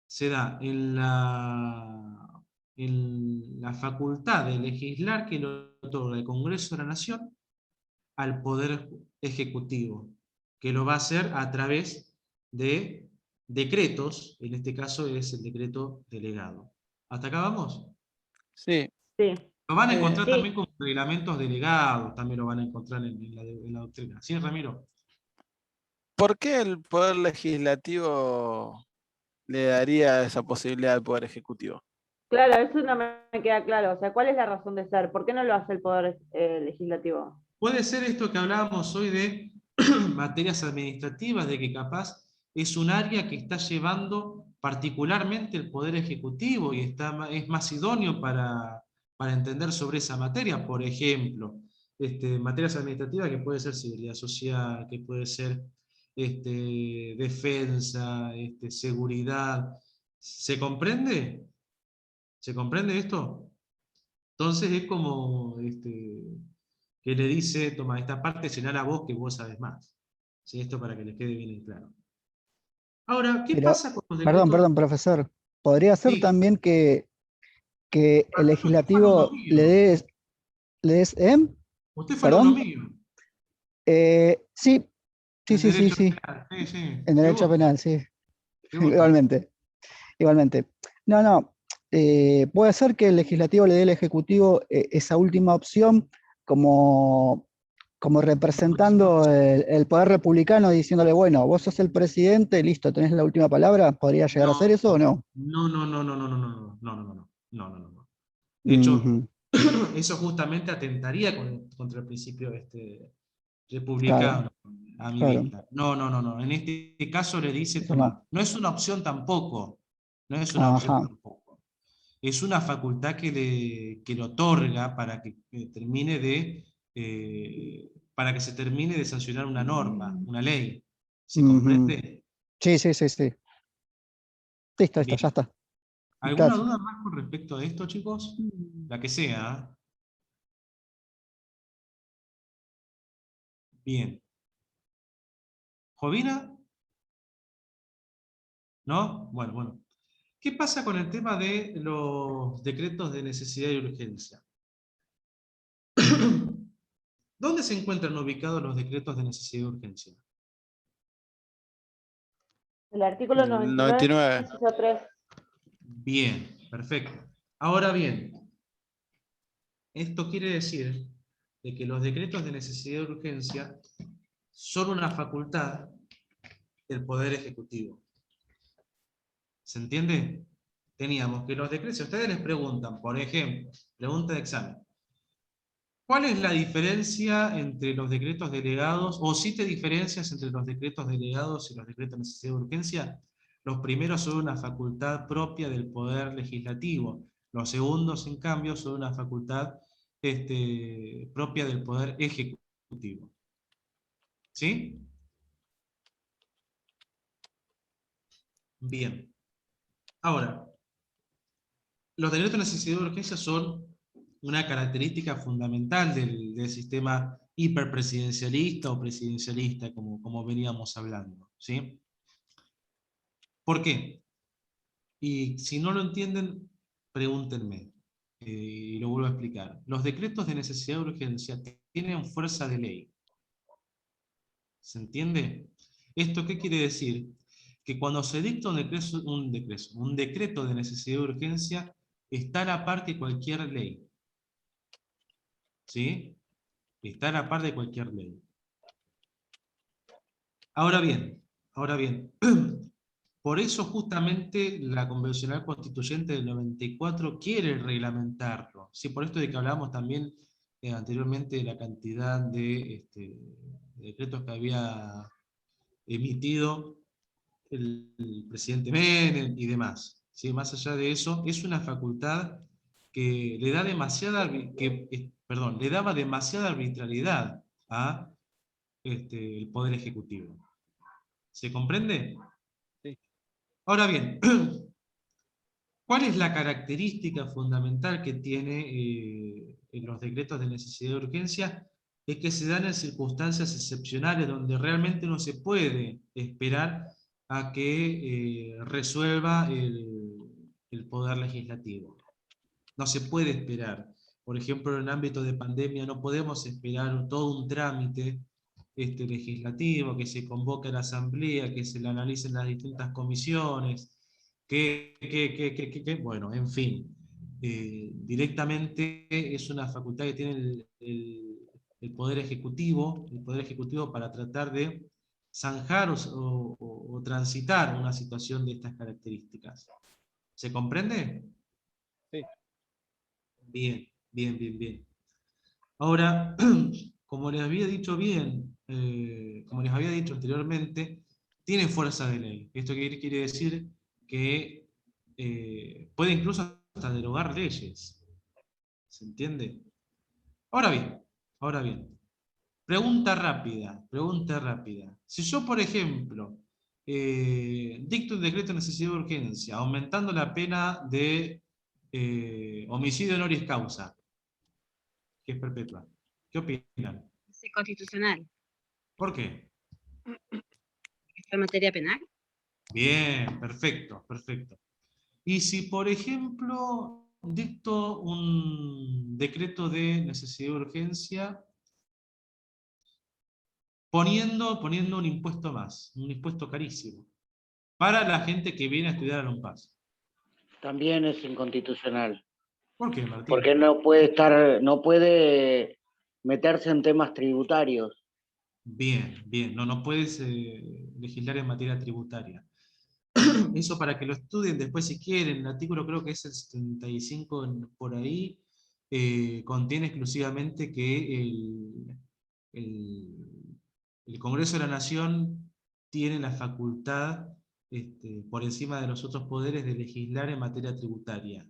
Se da en la facultad de legislar que le otorga el Congreso de la Nación al Poder Ejecutivo, que lo va a hacer a través de decretos, en este caso es el decreto delegado. ¿Hasta acá vamos? Sí. Sí. Lo van a encontrar Sí. también con reglamentos delegados, también lo van a encontrar en la doctrina. ¿Sí, Ramiro? ¿Por qué el Poder Legislativo le daría esa posibilidad al Poder Ejecutivo? Claro, eso no me queda claro. O sea, ¿cuál es la razón de ser? ¿Por qué no lo hace el Poder Legislativo? Puede ser esto que hablábamos hoy de materias administrativas, de que capaz es un área que está llevando particularmente el Poder Ejecutivo y es más idóneo para entender sobre esa materia. Por ejemplo, materias administrativas que puede ser seguridad social, que puede ser defensa, seguridad. ¿Se comprende? ¿Se comprende esto? Entonces es como que le dice, toma, esta parte llenala vos que vos sabés más. ¿Sí? Esto para que les quede bien en claro. Ahora, ¿qué Pero, pasa con los decretos? perdón, profesor. ¿Podría ser Sí, también que el usted fue alumno legislativo mío. le des, ¿eh? Usted fue alumno ¿Perdón? mío. Sí, En derecho sí. penal. Sí, sí. En Qué derecho gusto. penal, sí. Qué gusto. Igualmente. No. Puede ser que el legislativo le dé al ejecutivo esa última opción como representando el poder republicano, diciéndole, bueno, vos sos el presidente, listo, tenés la última palabra. ¿Podría llegar a ser No, eso o no? no. De hecho, Ujú, eso justamente atentaría contra el principio claro, republicano, a mi claro. vista. No. En este caso le dice, Eso no. toma, no es una opción tampoco. No es una opción Ajá. tampoco. Es una facultad que le otorga para que termine para que se termine de sancionar una norma, una ley. ¿Se Ujú. comprende? Sí. Listo, ya Bien. está. ¿Alguna Gracias. duda más con respecto a esto, chicos? La que sea. ¿Eh? Bien. ¿Jovina? ¿No? Bueno. ¿Qué pasa con el tema de los decretos de necesidad y urgencia? ¿Dónde se encuentran ubicados los decretos de necesidad y urgencia? El artículo El 99, 99. inciso 3. Bien, perfecto. Ahora bien, esto quiere decir de que los decretos de necesidad y urgencia son una facultad del Poder Ejecutivo. ¿Se entiende? Teníamos que los decretos, si ustedes les preguntan, por ejemplo, pregunta de examen, ¿cuál es la diferencia entre los decretos delegados, o si te diferencias entre los decretos delegados y los decretos de necesidad de urgencia? Los primeros son una facultad propia del Poder Legislativo, los segundos, en cambio, son una facultad propia del Poder Ejecutivo. ¿Sí? Bien. Ahora, los decretos de necesidad de urgencia son una característica fundamental del sistema hiperpresidencialista o presidencialista, como veníamos hablando. ¿Sí? ¿Por qué? Y si no lo entienden, pregúntenme, y lo vuelvo a explicar. Los decretos de necesidad de urgencia tienen fuerza de ley. ¿Se entiende? ¿Esto qué quiere decir? Que cuando se dicta un decreto de necesidad de urgencia, está a la par que cualquier ley. ¿Sí? Está a la par de cualquier ley. Ahora bien, Por eso justamente la Convencional Constituyente del 94 quiere reglamentarlo. Sí, por esto de que hablábamos también anteriormente de la cantidad de decretos que había emitido el presidente Menem y demás. ¿Sí? Más allá de eso, es una facultad que le da le daba demasiada arbitrariedad a el Poder Ejecutivo. ¿Se comprende? Sí. Ahora bien, ¿cuál es la característica fundamental que tiene en los decretos de necesidad y urgencia? Es que se dan en circunstancias excepcionales donde realmente no se puede esperar a que resuelva el Poder Legislativo. No se puede esperar. Por ejemplo, en el ámbito de pandemia no podemos esperar todo un trámite legislativo, que se convoque a la Asamblea, que se le analicen las distintas comisiones, bueno, en fin. Directamente es una facultad que tiene el Poder Ejecutivo para tratar de zanjar o transitar una situación de estas características. ¿Se comprende? Sí. Bien, bien, bien, bien. Ahora, como les había dicho como les había dicho anteriormente, tiene fuerza de ley. Esto quiere decir que puede incluso hasta derogar leyes. ¿Se entiende? Ahora bien, pregunta rápida. Si yo, por ejemplo, dicto un decreto de necesidad de urgencia, aumentando la pena de homicidio honoris causa, que es perpetua, ¿qué opinan? Es constitucional. ¿Por qué? ¿Es materia penal? Bien, perfecto, perfecto. Y si, por ejemplo, dicto un decreto de necesidad de urgencia poniendo un impuesto más, un impuesto carísimo, para la gente que viene a estudiar a Lompaz. También es inconstitucional. ¿Por qué, Martín? Porque no puede meterse en temas tributarios. Bien, bien, no puedes legislar en materia tributaria. Eso para que lo estudien después si quieren, el artículo creo que es el 75 por ahí, contiene exclusivamente que el Congreso de la Nación tiene la facultad, por encima de los otros poderes, de legislar en materia tributaria,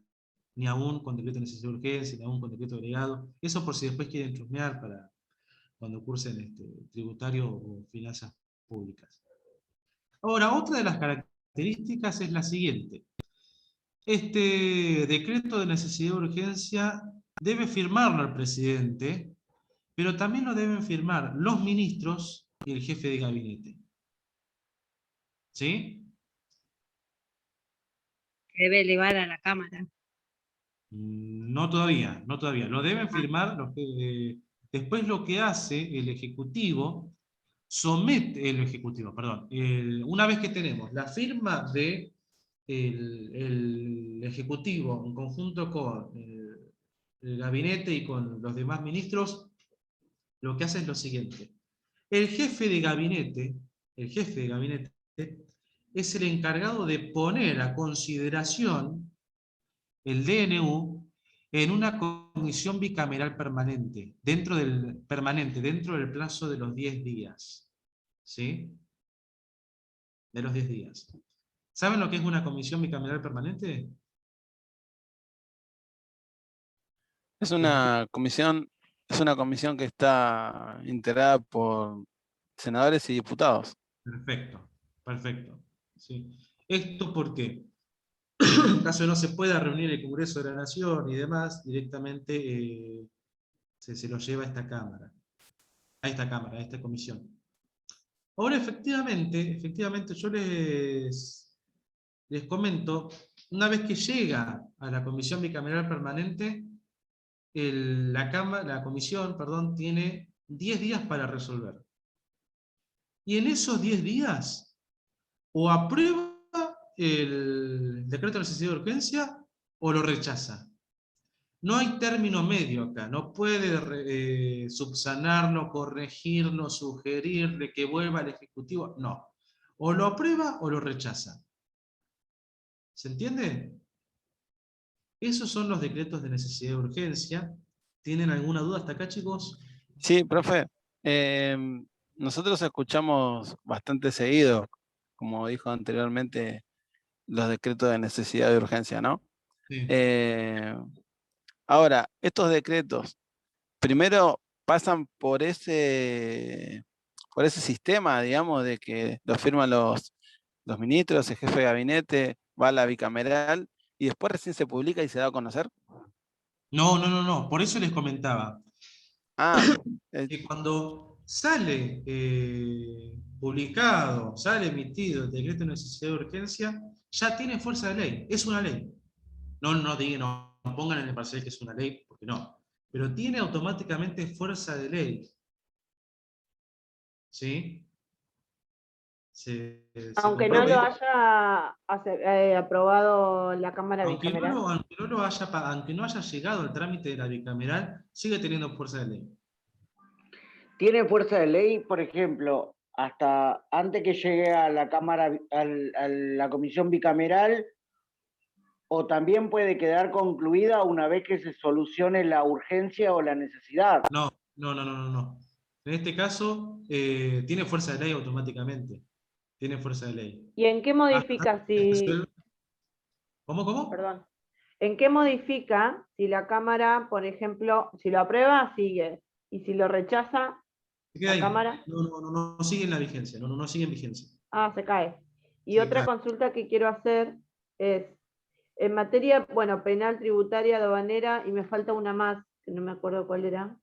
ni aún con decreto de necesidad de urgencia, ni aún con decreto agregado. Eso por si después quieren chusmear para cuando cursen tributario o finanzas públicas. Ahora, otra de las características es la siguiente. Este decreto de necesidad de urgencia debe firmarlo el presidente, pero también lo deben firmar los ministros y el jefe de gabinete. ¿Sí? Debe elevar a la Cámara. No todavía. Lo deben firmar después lo que hace el Ejecutivo, una vez que tenemos la firma de el Ejecutivo en conjunto con el gabinete y con los demás ministros, lo que hace es lo siguiente. El jefe de gabinete es el encargado de poner a consideración el DNU en una comisión bicameral permanente, dentro del plazo de los 10 días. ¿Sí? De los 10 días. ¿Saben lo que es una comisión bicameral permanente? Es una comisión que está integrada por senadores y diputados. Perfecto, perfecto. ¿Sí? ¿Esto por qué? En caso de no se pueda reunir el Congreso de la Nación y demás, directamente se lo lleva a esta Cámara, a esta comisión. Ahora, efectivamente, yo les comento, una vez que llega a la Comisión Bicameral Permanente, la comisión, tiene 10 días para resolver. Y en esos 10 días, o aprueba el decreto de necesidad de urgencia, o lo rechaza. No hay término medio acá, no puede subsanarlo, corregirlo, sugerirle que vuelva al Ejecutivo, no. O lo aprueba o lo rechaza. ¿Se entiende? Esos son los decretos de necesidad y urgencia. ¿Tienen alguna duda hasta acá, chicos? Sí, profe. Nosotros escuchamos bastante seguido, como dijo anteriormente, los decretos de necesidad y urgencia, ¿no? Sí. Ahora, estos decretos, primero pasan por ese sistema, digamos, de que lo firman los ministros, el jefe de gabinete, va a la bicameral y después recién se publica y se da a conocer. No. Por eso les comentaba. Ah, Que cuando sale publicado, sale emitido el decreto de necesidad de urgencia, ya tiene fuerza de ley. Es una ley. No pongan en el parcial que es una ley, porque no. Pero tiene automáticamente fuerza de ley. ¿Sí? Aunque no lo haya aprobado la Cámara Bicameral. Aunque no haya llegado al trámite de la bicameral, sigue teniendo fuerza de ley. Tiene fuerza de ley, por ejemplo, hasta antes que llegue a la Cámara, a la Comisión Bicameral, o también puede quedar concluida una vez que se solucione la urgencia o la necesidad. No. En este caso, tiene fuerza de ley automáticamente. Tiene fuerza de ley. ¿Y en qué modifica si... ¿Cómo? Perdón. ¿En qué modifica si la Cámara, por ejemplo, si lo aprueba, sigue? Y si lo rechaza, la Cámara... No sigue en la vigencia. No sigue en vigencia. Ah, se cae. Y Sí, otra claro. consulta que quiero hacer es, en materia, bueno, penal, tributaria, aduanera, y me falta una más, que no me acuerdo cuál era.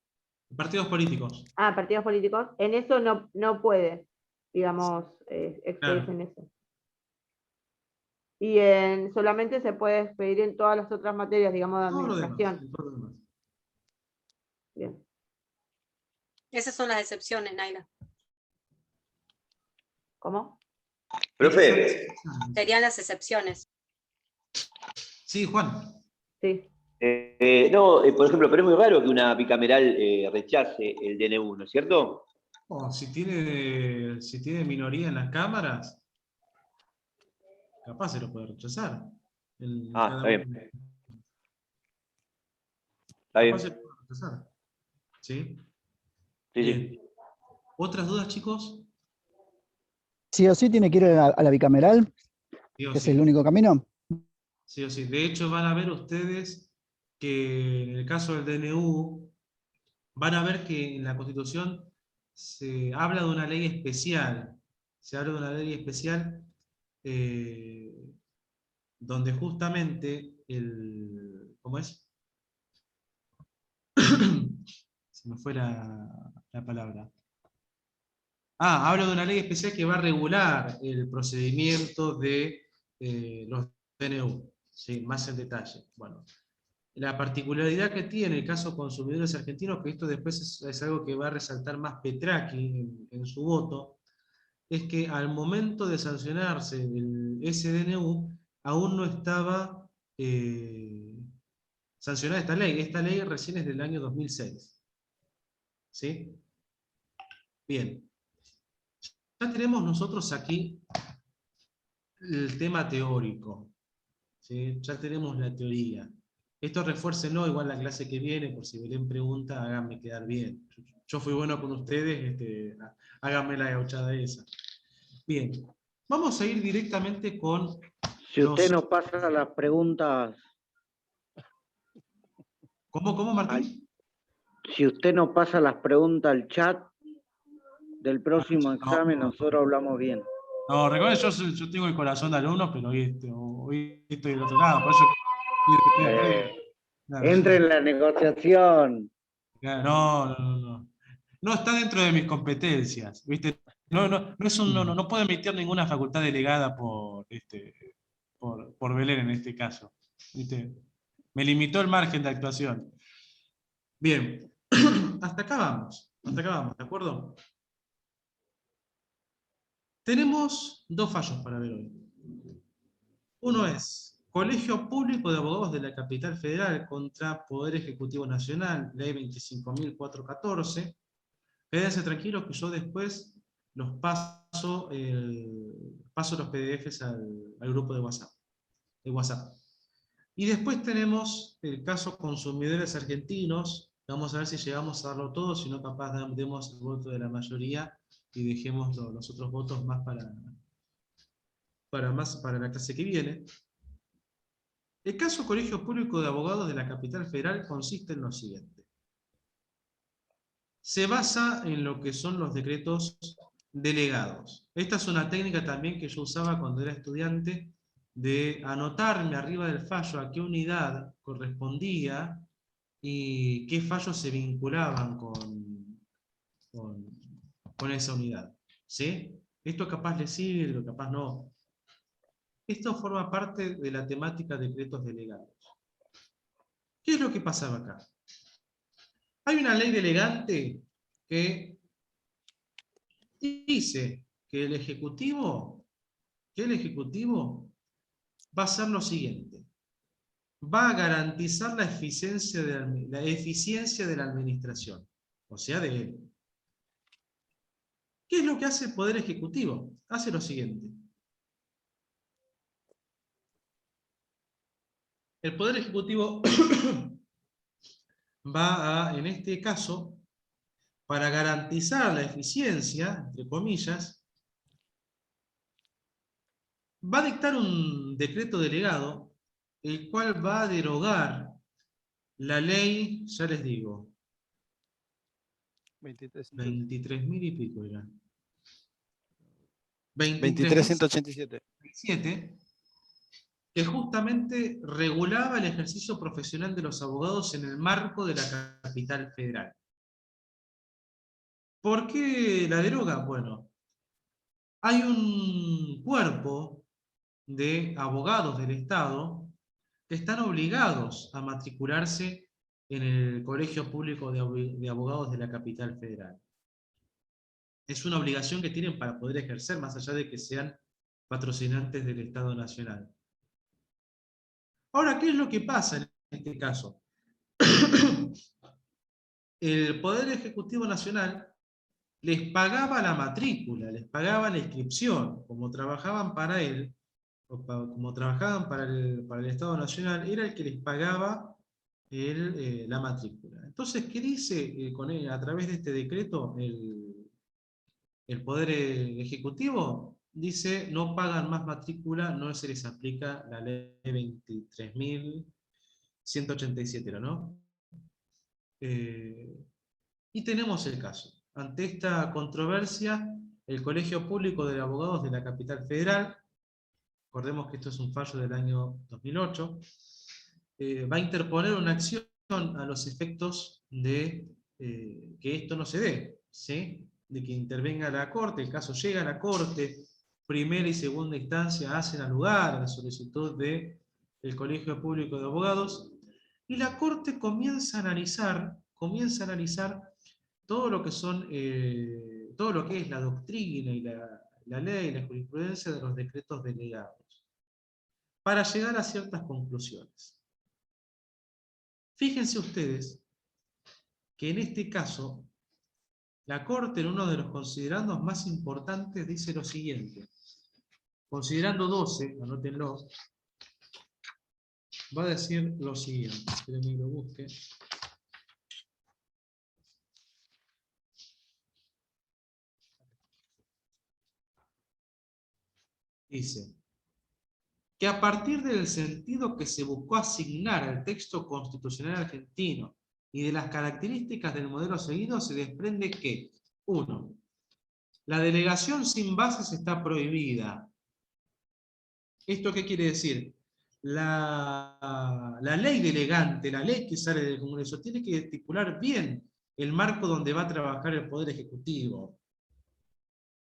Partidos políticos. Ah, partidos políticos. En eso no puede, digamos, expedirse en eso. Y solamente se puede expedir en todas las otras materias, digamos, de administración. Todo lo demás. Bien. Esas son las excepciones, Naila. ¿Cómo? Profe. Serían las excepciones. Sí, Juan. Sí. Por ejemplo, pero es muy raro que una bicameral rechace el DNU, ¿no es cierto? Si tiene minoría en las cámaras, capaz se lo puede rechazar. Está bien. Está bien. Capaz se lo puede rechazar. ¿Sí? Sí, Bien. sí. ¿Otras dudas, chicos? Sí o sí tiene que ir a la bicameral, Sí o que es sí. el único camino. Sí o sí. De hecho, van a ver ustedes que en el caso del DNU, van a ver que en la Constitución se habla de una ley especial. Se habla de una ley especial donde justamente ¿cómo es? Se me fue la palabra. Habla de una ley especial que va a regular el procedimiento de los DNU, ¿sí? Más en detalle. Bueno, la particularidad que tiene el caso consumidores argentinos, que esto después es algo que va a resaltar más Petraki en su voto, es que al momento de sancionarse ese DNU, aún no estaba sancionada esta ley. Esta ley recién es del año 2006. ¿Sí? Bien. Ya tenemos nosotros aquí el tema teórico. ¿Sí? Ya tenemos la teoría. Esto refuércenlo igual la clase que viene, por si Belén pregunta, háganme quedar bien. Yo fui bueno con ustedes, háganme la gauchada esa. Bien, vamos a ir directamente con... Si usted nos pasa las preguntas... ¿Cómo, Martín? Si usted nos pasa las preguntas al chat del próximo examen, nosotros hablamos bien. No, recuerden, yo tengo el corazón de alumno, pero hoy estoy del otro lado, por eso... Entre en la negociación. No. No está dentro de mis competencias, ¿viste? No puedo emitir ninguna facultad delegada por Belén en este caso. ¿Viste? Me limitó el margen de actuación. Bien, hasta acá vamos, ¿de acuerdo? Tenemos dos fallos para ver hoy. Uno es Colegio Público de Abogados de la Capital Federal contra Poder Ejecutivo Nacional, Ley 25.414. Quédense tranquilos que yo después paso los PDFs al grupo de WhatsApp. de WhatsApp. Y después tenemos el caso consumidores argentinos. Vamos a ver si llegamos a darlo todo, si no capaz demos el voto de la mayoría y dejemos los otros votos más para la clase que viene. El caso Colegio Público de Abogados de la Capital Federal consiste en lo siguiente. Se basa en lo que son los decretos delegados. Esta es una técnica también que yo usaba cuando era estudiante, de anotarme arriba del fallo a qué unidad correspondía y qué fallos se vinculaban con esa unidad. ¿Sí? Esto capaz le sirve, capaz no. Esto forma parte de la temática de decretos delegados. ¿Qué es lo que pasaba acá? Hay una ley delegante que dice que el Ejecutivo va a hacer lo siguiente. Va a garantizar la eficiencia de la administración, o sea, de él. ¿Qué es lo que hace el Poder Ejecutivo? Hace lo siguiente. El Poder Ejecutivo va a, en este caso, para garantizar la eficiencia, entre comillas, va a dictar un decreto delegado, el cual va a derogar la ley, ya les digo, 23.000 y pico era. 23.187. Que justamente regulaba el ejercicio profesional de los abogados en el marco de la capital federal. ¿Por qué la deroga? Bueno, hay un cuerpo de abogados del Estado que están obligados a matricularse en el Colegio Público de Abogados de la Capital Federal. Es una obligación que tienen para poder ejercer, más allá de que sean patrocinantes del Estado Nacional. Ahora, ¿qué es lo que pasa en este caso? El Poder Ejecutivo Nacional les pagaba la matrícula, les pagaba la inscripción, como trabajaban para él, como trabajaban para el Estado Nacional, era el que les pagaba la matrícula. Entonces, ¿qué dice a través de este decreto el Poder Ejecutivo? Dice, no pagan más matrícula, no se les aplica la ley 23.187, ¿no? Y tenemos el caso. Ante esta controversia, el Colegio Público de Abogados de la Capital Federal, recordemos que esto es un fallo del año 2008, va a interponer una acción a los efectos de que esto no se dé, ¿sí? De que intervenga la Corte, el caso llega a la Corte, primera y segunda instancia hacen lugar a la solicitud del Colegio Público de Abogados, y la Corte comienza a analizar todo lo que todo lo que es la doctrina y la ley, la jurisprudencia de los decretos delegados, para llegar a ciertas conclusiones. Fíjense ustedes que en este caso, la Corte, en uno de los considerandos más importantes, dice lo siguiente. Considerando 12, anótenlo, va a decir lo siguiente. Espérenme que lo busque. Dice que a partir del sentido que se buscó asignar al texto constitucional argentino y de las características del modelo seguido, se desprende que, 1. La delegación sin bases está prohibida. ¿Esto qué quiere decir? La ley delegante, la ley que sale del Congreso, tiene que estipular bien el marco donde va a trabajar el Poder Ejecutivo.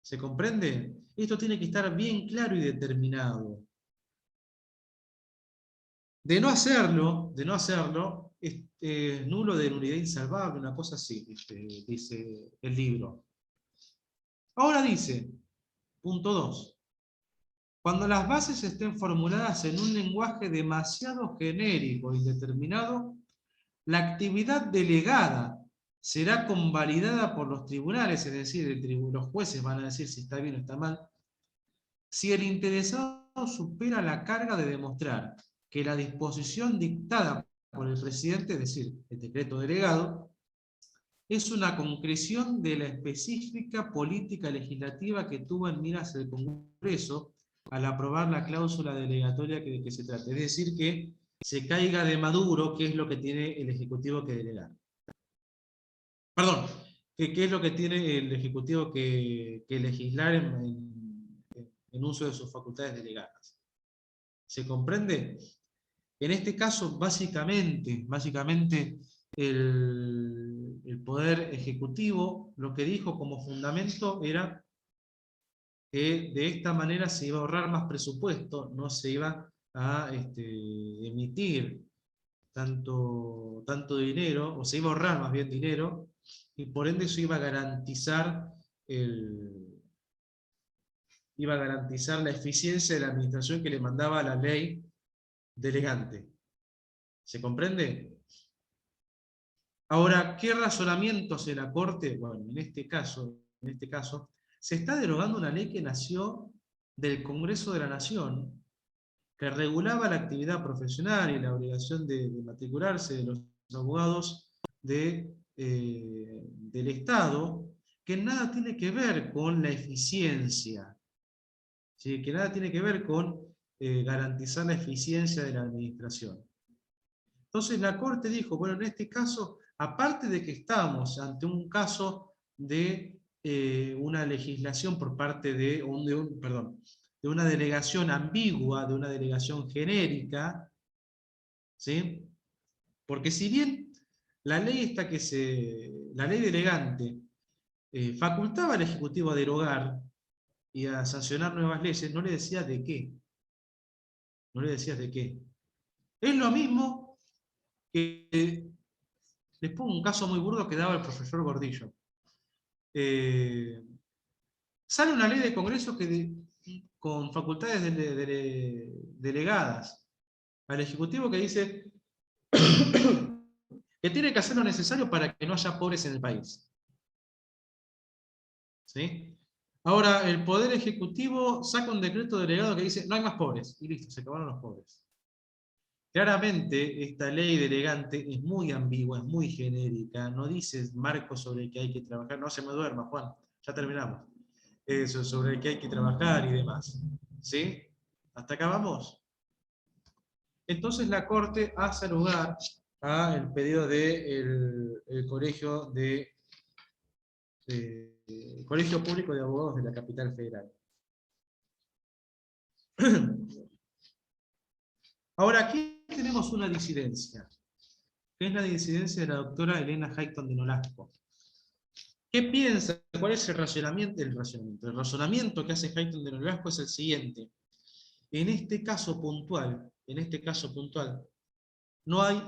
¿Se comprende? Esto tiene que estar bien claro y determinado. De no hacerlo, es nulo de nulidad insalvable, una cosa así, dice el libro. Ahora dice, punto 2. Cuando las bases estén formuladas en un lenguaje demasiado genérico e indeterminado, la actividad delegada será convalidada por los tribunales, es decir, los jueces van a decir si está bien o está mal. Si el interesado supera la carga de demostrar que la disposición dictada por el presidente, es decir, el decreto delegado, es una concreción de la específica política legislativa que tuvo en miras el Congreso al aprobar la cláusula delegatoria de que se trata. Es decir, que se caiga de Maduro, que es lo que tiene el Ejecutivo que delegar. Perdón, ¿qué es lo que tiene el Ejecutivo que legislar en uso de sus facultades delegadas? ¿Se comprende? En este caso, básicamente el Poder Ejecutivo lo que dijo como fundamento era que de esta manera se iba a ahorrar más presupuesto, no se iba a emitir tanto dinero, o se iba a ahorrar más bien dinero, y por ende eso iba a garantizar la eficiencia de la administración que le mandaba la ley delegante. ¿Se comprende? Ahora, ¿qué razonamiento hace la Corte? Bueno, en este caso, se está derogando una ley que nació del Congreso de la Nación, que regulaba la actividad profesional y la obligación de matricularse de los abogados del Estado, que nada tiene que ver con la eficiencia, ¿sí? Que nada tiene que ver con garantizar la eficiencia de la administración. Entonces la Corte dijo, bueno, en este caso, aparte de que estamos ante un caso de una legislación por parte de una delegación ambigua, de una delegación genérica, ¿sí? Porque si bien la ley delegante facultaba al Ejecutivo a derogar y a sancionar nuevas leyes, no le decía de qué. No le decías de qué. Es lo mismo que, les pongo un caso muy burdo que daba el profesor Gordillo. Sale una ley de Congreso con facultades delegadas al Ejecutivo que dice que tiene que hacer lo necesario para que no haya pobres en el país. ¿Sí? Ahora, el Poder Ejecutivo saca un decreto delegado que dice no hay más pobres, y listo, se acabaron los pobres. Claramente, esta ley delegante es muy ambigua, es muy genérica, no dice marcos sobre el que hay que trabajar, no se me duerma, Juan, ya terminamos. Eso, sobre el que hay que trabajar y demás. ¿Sí? ¿Hasta acá vamos? Entonces la Corte hace lugar al pedido del Colegio Público de Abogados de la Capital Federal. Ahora, aquí tenemos una disidencia, que es la disidencia de la doctora Elena Hayton de Nolasco. ¿Qué piensa? ¿Cuál es el razonamiento? El razonamiento que hace Hayton de Nolasco es el siguiente. En este caso puntual, no hay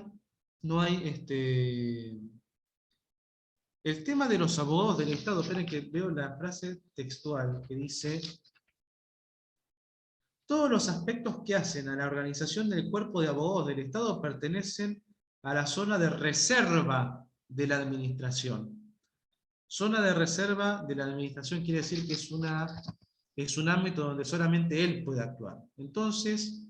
el tema de los abogados del Estado. Esperen que veo la frase textual que dice: todos los aspectos que hacen a la organización del cuerpo de abogados del Estado pertenecen a la zona de reserva de la administración. Zona de reserva de la administración quiere decir que es un ámbito donde solamente él puede actuar. Entonces,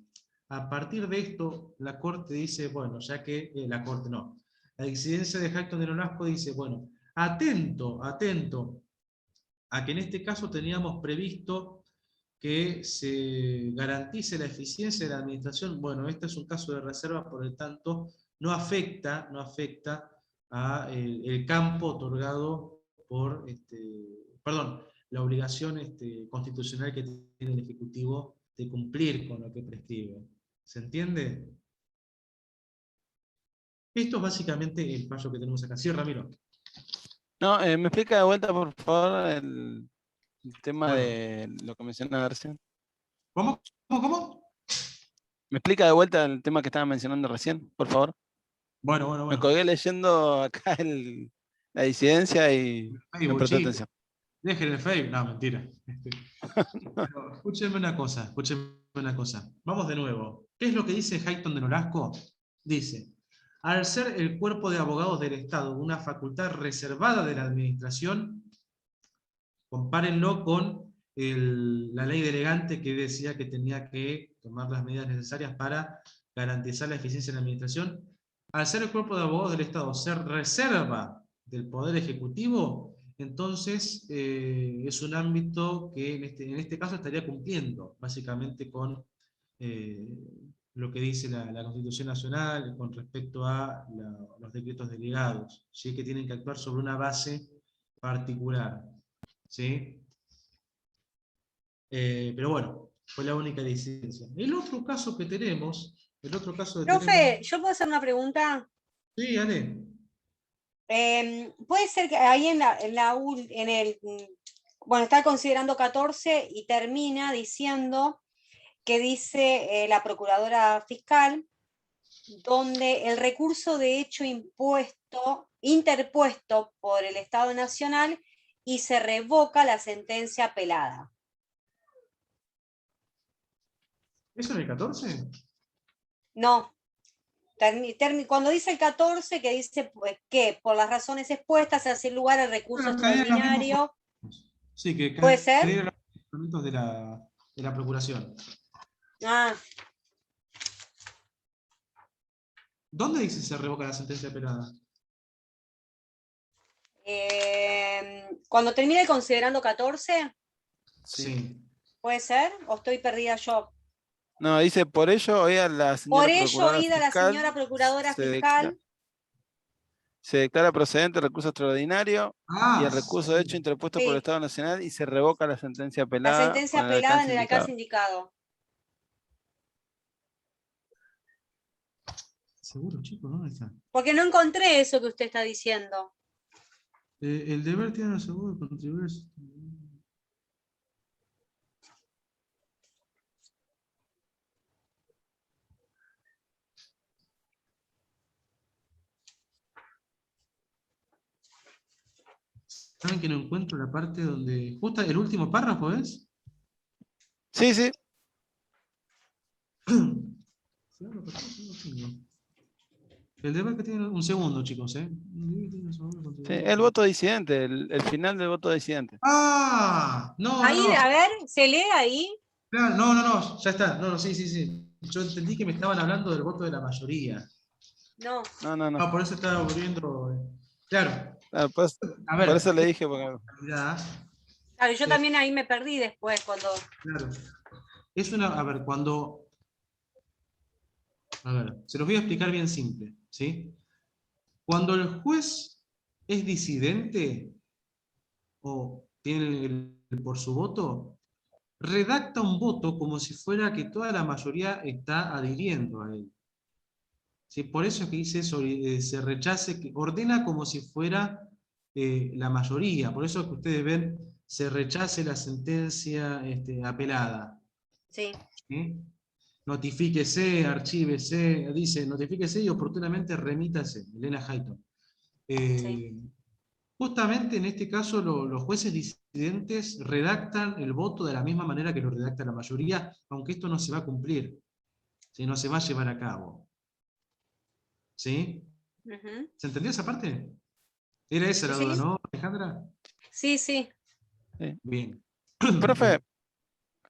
a partir de esto, la Corte dice, bueno, ya que la disidencia de Hayton de Nolasco dice, bueno, atento a que en este caso teníamos previsto que se garantice la eficiencia de la administración. Bueno, este es un caso de reserva, por lo tanto, no afecta a el campo otorgado por, la obligación constitucional que tiene el Ejecutivo de cumplir con lo que prescribe. ¿Se entiende? Esto es básicamente el fallo que tenemos acá. Sí, Ramiro. No, me explica de vuelta, por favor, el tema de lo que mencionaba recién. ¿Cómo? ¿Me explica de vuelta el tema que estaba mencionando recién, por favor? Bueno. Me colgué leyendo acá la disidencia y me prestó atención. Dejen el Facebook. No, mentira. Escúchenme una cosa. Vamos de nuevo. ¿Qué es lo que dice Hayton de Nolasco? Dice: al ser el cuerpo de abogados del Estado una facultad reservada de la administración, compárenlo con la ley delegante que decía que tenía que tomar las medidas necesarias para garantizar la eficiencia de la administración. Al ser el cuerpo de abogados del Estado ser reserva del Poder Ejecutivo, entonces es un ámbito que en este caso estaría cumpliendo básicamente con lo que dice la Constitución Nacional con respecto a los decretos delegados, ¿sí? Que tienen que actuar sobre una base particular. ¿Sí? Pero bueno, fue la única disidencia. El otro caso que tenemos, Profe, ¿yo puedo hacer una pregunta? Sí, Ale. Puede ser que ahí bueno, está considerando 14 y termina diciendo que dice la procuradora fiscal, donde el recurso de hecho interpuesto por el Estado Nacional y se revoca la sentencia apelada. ¿Eso en el 14? No. Cuando dice el 14, que dice pues, que por las razones expuestas se hace lugar al recurso extraordinario. Sí, que ¿Puede ser? los instrumentos de la Procuración. Ah. ¿Dónde dice se revoca la sentencia apelada? Cuando termina el considerando 14. Sí. ¿Puede ser? ¿O estoy perdida yo? No, dice, por ello, oída la señora procuradora fiscal, se declara procedente el recurso extraordinario y el recurso de hecho interpuesto por el Estado Nacional y se revoca la sentencia apelada. La sentencia apelada en el alcance indicado. Seguro, chicos, ¿dónde está? Porque no encontré eso que usted está diciendo. El deber tiene el seguro de contribuir. ¿Saben que no encuentro la parte donde... justo el último párrafo es? Sí, sí. El deber que tiene... Un segundo, chicos, ¿eh? Sí, el voto disidente, el final del voto disidente. ¡Ah! No, ahí, no. A ver, ¿se lee ahí? Claro, no, ya está. No, sí. Yo entendí que me estaban hablando del voto de la mayoría. No. No. Por eso estaba volviendo... Claro. Pues, a ver, por eso le dije. Porque... Claro, yo también ahí me perdí después cuando... Claro. Es una... A ver, cuando... A ver, se los voy a explicar bien simple, ¿sí? Cuando el juez es disidente o tiene por su voto, redacta un voto como si fuera que toda la mayoría está adhiriendo a él. ¿Sí? Por eso es que dice se rechace, que ordena como si fuera la mayoría. Por eso es que ustedes ven, se rechace la sentencia apelada. Sí. ¿Sí? Notifíquese, archívese, dice notifíquese y oportunamente remítase, Elena Hayton. Sí. Justamente en este caso los jueces disidentes redactan el voto de la misma manera que lo redacta la mayoría, aunque esto no se va a cumplir, ¿sí? No se va a llevar a cabo. ¿Sí? ¿Se entendió esa parte? Era esa la duda, ¿no, Alejandra? Sí. Bien. Profe.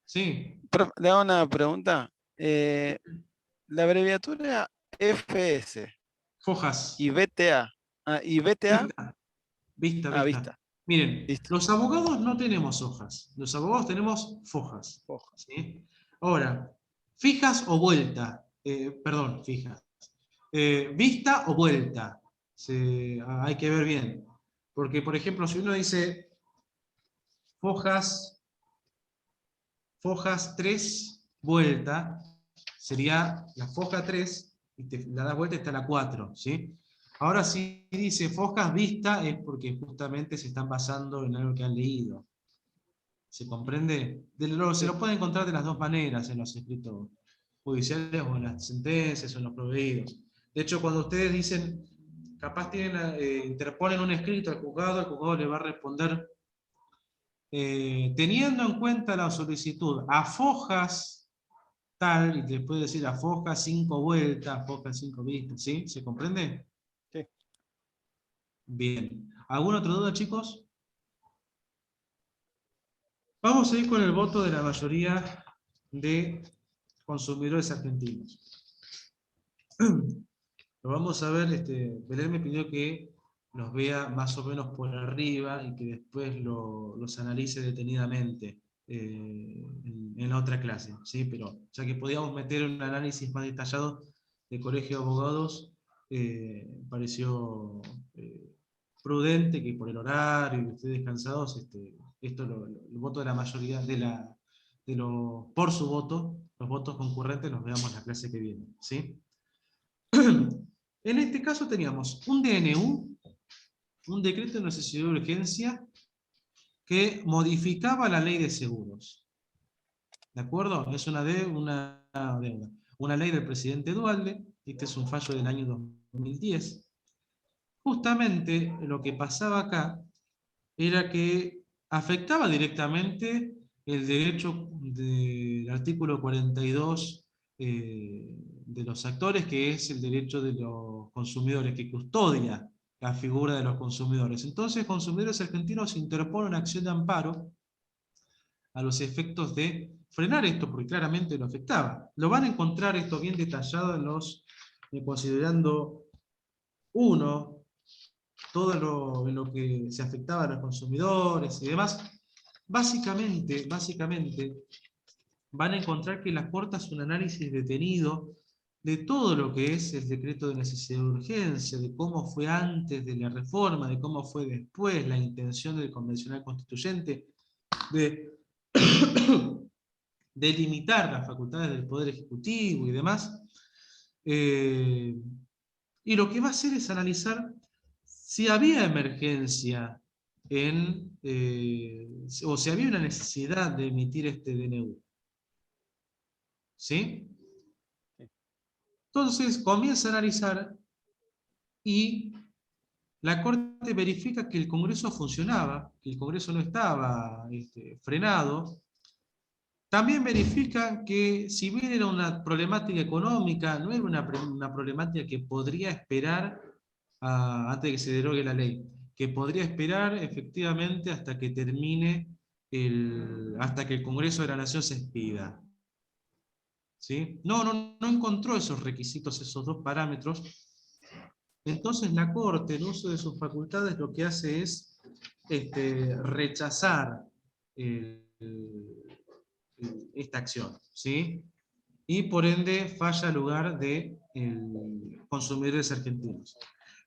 Sí. Profe, le hago una pregunta. La abreviatura FS. Fojas. Y BTA. Y BTA. Vista. Miren, los abogados no tenemos hojas. Los abogados tenemos fojas. ¿Sí? Ahora, fijas o vuelta. Perdón, fijas. Vista o vuelta. Hay que ver bien. Porque, por ejemplo, si uno dice fojas 3, vuelta, sería la foja 3, y te la das vuelta y está la 4, ¿sí? Ahora si dice fojas vista es porque justamente se están basando en algo que han leído. ¿Se comprende? Se lo puede encontrar de las dos maneras en los escritos judiciales o en las sentencias o en los proveídos. De hecho, cuando ustedes dicen, capaz interponen un escrito al juzgado le va a responder teniendo en cuenta la solicitud a fojas tal, y te puede decir a fojas 5 vueltas, fojas 5 vistas, ¿sí? ¿Se comprende? Sí. Bien. ¿Alguna otra duda, chicos? Vamos a ir con el voto de la mayoría de consumidores argentinos. Lo vamos a ver, Belén me pidió que los vea más o menos por arriba y que después los analice detenidamente en la otra clase, ¿sí? Pero ya que podíamos meter un análisis más detallado de colegio de abogados, pareció prudente que por el horario y ustedes cansados, esto el voto de la mayoría por su voto, los votos concurrentes los veamos la clase que viene, ¿sí? En este caso teníamos un DNU, un decreto de necesidad de urgencia, que modificaba la ley de seguros. ¿De acuerdo? Es una deuda. Una ley del presidente Duhalde, este es un fallo del año 2010. Justamente lo que pasaba acá era que afectaba directamente el derecho del artículo 42 de los actores, que es el derecho de los consumidores, que custodia la figura de los consumidores. Entonces, Consumidores Argentinos interpone una acción de amparo a los efectos de frenar esto, porque claramente lo afectaba. Lo van a encontrar esto bien detallado considerando 1, todo lo que se afectaba a los consumidores y demás. Básicamente, van a encontrar que la Corte hace un análisis detenido de todo lo que es el decreto de necesidad de urgencia, de cómo fue antes de la reforma, de cómo fue después, la intención del convencional constituyente, de delimitar las facultades del Poder Ejecutivo y demás. Y lo que va a hacer es analizar si había emergencia o si había una necesidad de emitir este DNU. ¿Sí? Entonces comienza a analizar y la Corte verifica que el Congreso funcionaba, que el Congreso no estaba frenado. También verifica que si bien era una problemática económica, no era una problemática que podría esperar antes de que se derogue la ley, que podría esperar efectivamente hasta que termine, hasta que el Congreso de la Nación se expida. ¿Sí? No encontró esos requisitos, esos dos parámetros. Entonces la Corte, en uso de sus facultades, lo que hace es rechazar esta acción, ¿sí? Y por ende falla al lugar de consumidores argentinos.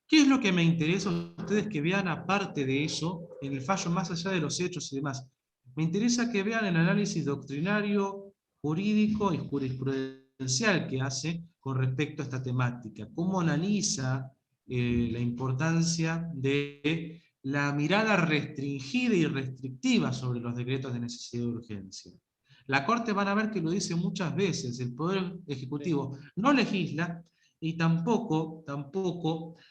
¿Qué es lo que me interesa a ustedes que vean aparte de eso, en el fallo más allá de los hechos y demás? Me interesa que vean el análisis doctrinario, jurídico y jurisprudencial que hace con respecto a esta temática. Cómo analiza la importancia de la mirada restringida y restrictiva sobre los decretos de necesidad de urgencia. La Corte van a ver que lo dice muchas veces, el Poder Ejecutivo no legisla y tampoco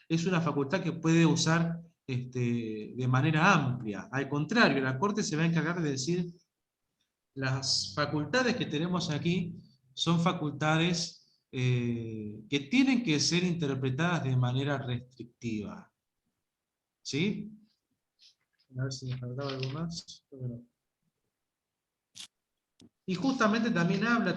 es una facultad que puede usar de manera amplia. Al contrario, la Corte se va a encargar de decir las facultades que tenemos aquí son facultades que tienen que ser interpretadas de manera restrictiva. ¿Sí? A ver si me faltaba algo más. Bueno. Y justamente también habla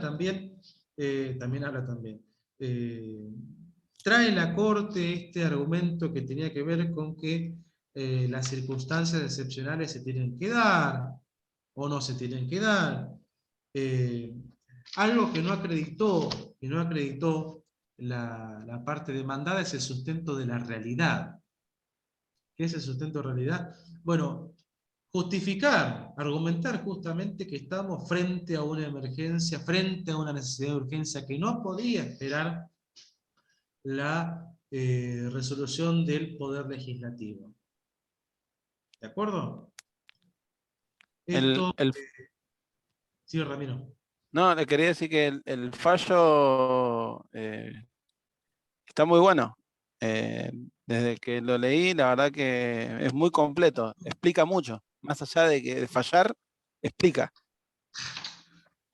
trae la Corte este argumento que tenía que ver con que las circunstancias excepcionales se tienen que dar o no se tienen que dar. Algo que no acreditó la parte demandada es el sustento de la realidad. ¿Qué es el sustento de realidad? Bueno, justificar, argumentar justamente que estamos frente a una emergencia, frente a una necesidad de urgencia que no podía esperar la resolución del Poder Legislativo. ¿De acuerdo? Esto, sí, Ramiro. No, le quería decir que el fallo está muy bueno. Desde que lo leí, la verdad que es muy completo, explica mucho. Más allá de fallar, explica.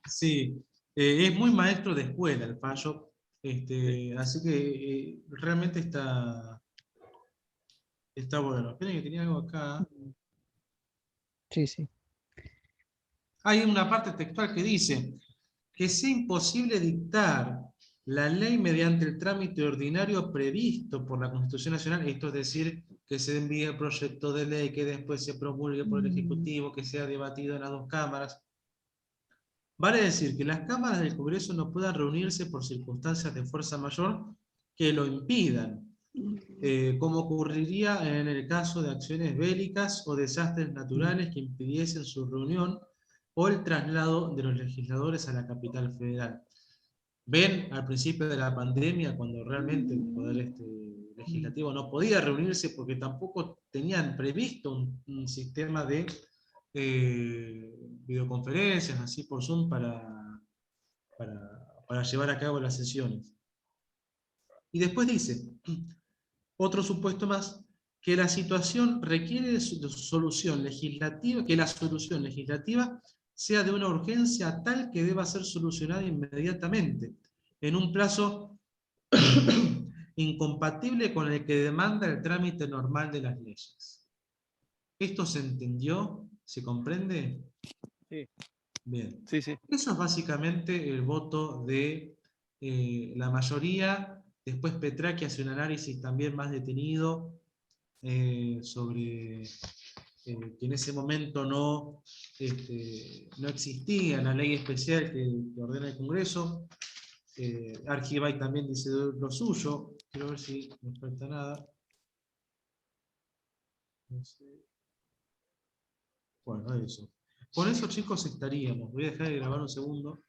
Sí, es muy maestro de escuela el fallo, así que realmente está bueno. Esperen que tenía algo acá. Sí, sí. Hay una parte textual que dice que sea imposible dictar la ley mediante el trámite ordinario previsto por la Constitución Nacional, esto es decir, que se envíe el proyecto de ley, que después se promulgue por el Ejecutivo, que sea debatido en las dos cámaras. Vale decir que las cámaras del Congreso no puedan reunirse por circunstancias de fuerza mayor que lo impidan, como ocurriría en el caso de acciones bélicas o desastres naturales que impidiesen su reunión o el traslado de los legisladores a la capital federal. Ven, al principio de la pandemia, cuando realmente el Poder Legislativo no podía reunirse porque tampoco tenían previsto un sistema de videoconferencias, así por Zoom, para llevar a cabo las sesiones. Y después dice, otro supuesto más, que la situación requiere de solución legislativa, que la solución legislativa sea de una urgencia tal que deba ser solucionada inmediatamente, en un plazo incompatible con el que demanda el trámite normal de las leyes. ¿Esto se entendió? ¿Se comprende? Sí. Bien. Sí, sí. Eso es básicamente el voto de la mayoría. Después Petraki hace un análisis también más detenido sobre que en ese momento no existía la ley especial que ordena el Congreso. Argibay también dice lo suyo. Quiero ver si me falta nada. No sé. Bueno, eso. Con eso, chicos, estaríamos. Voy a dejar de grabar un segundo.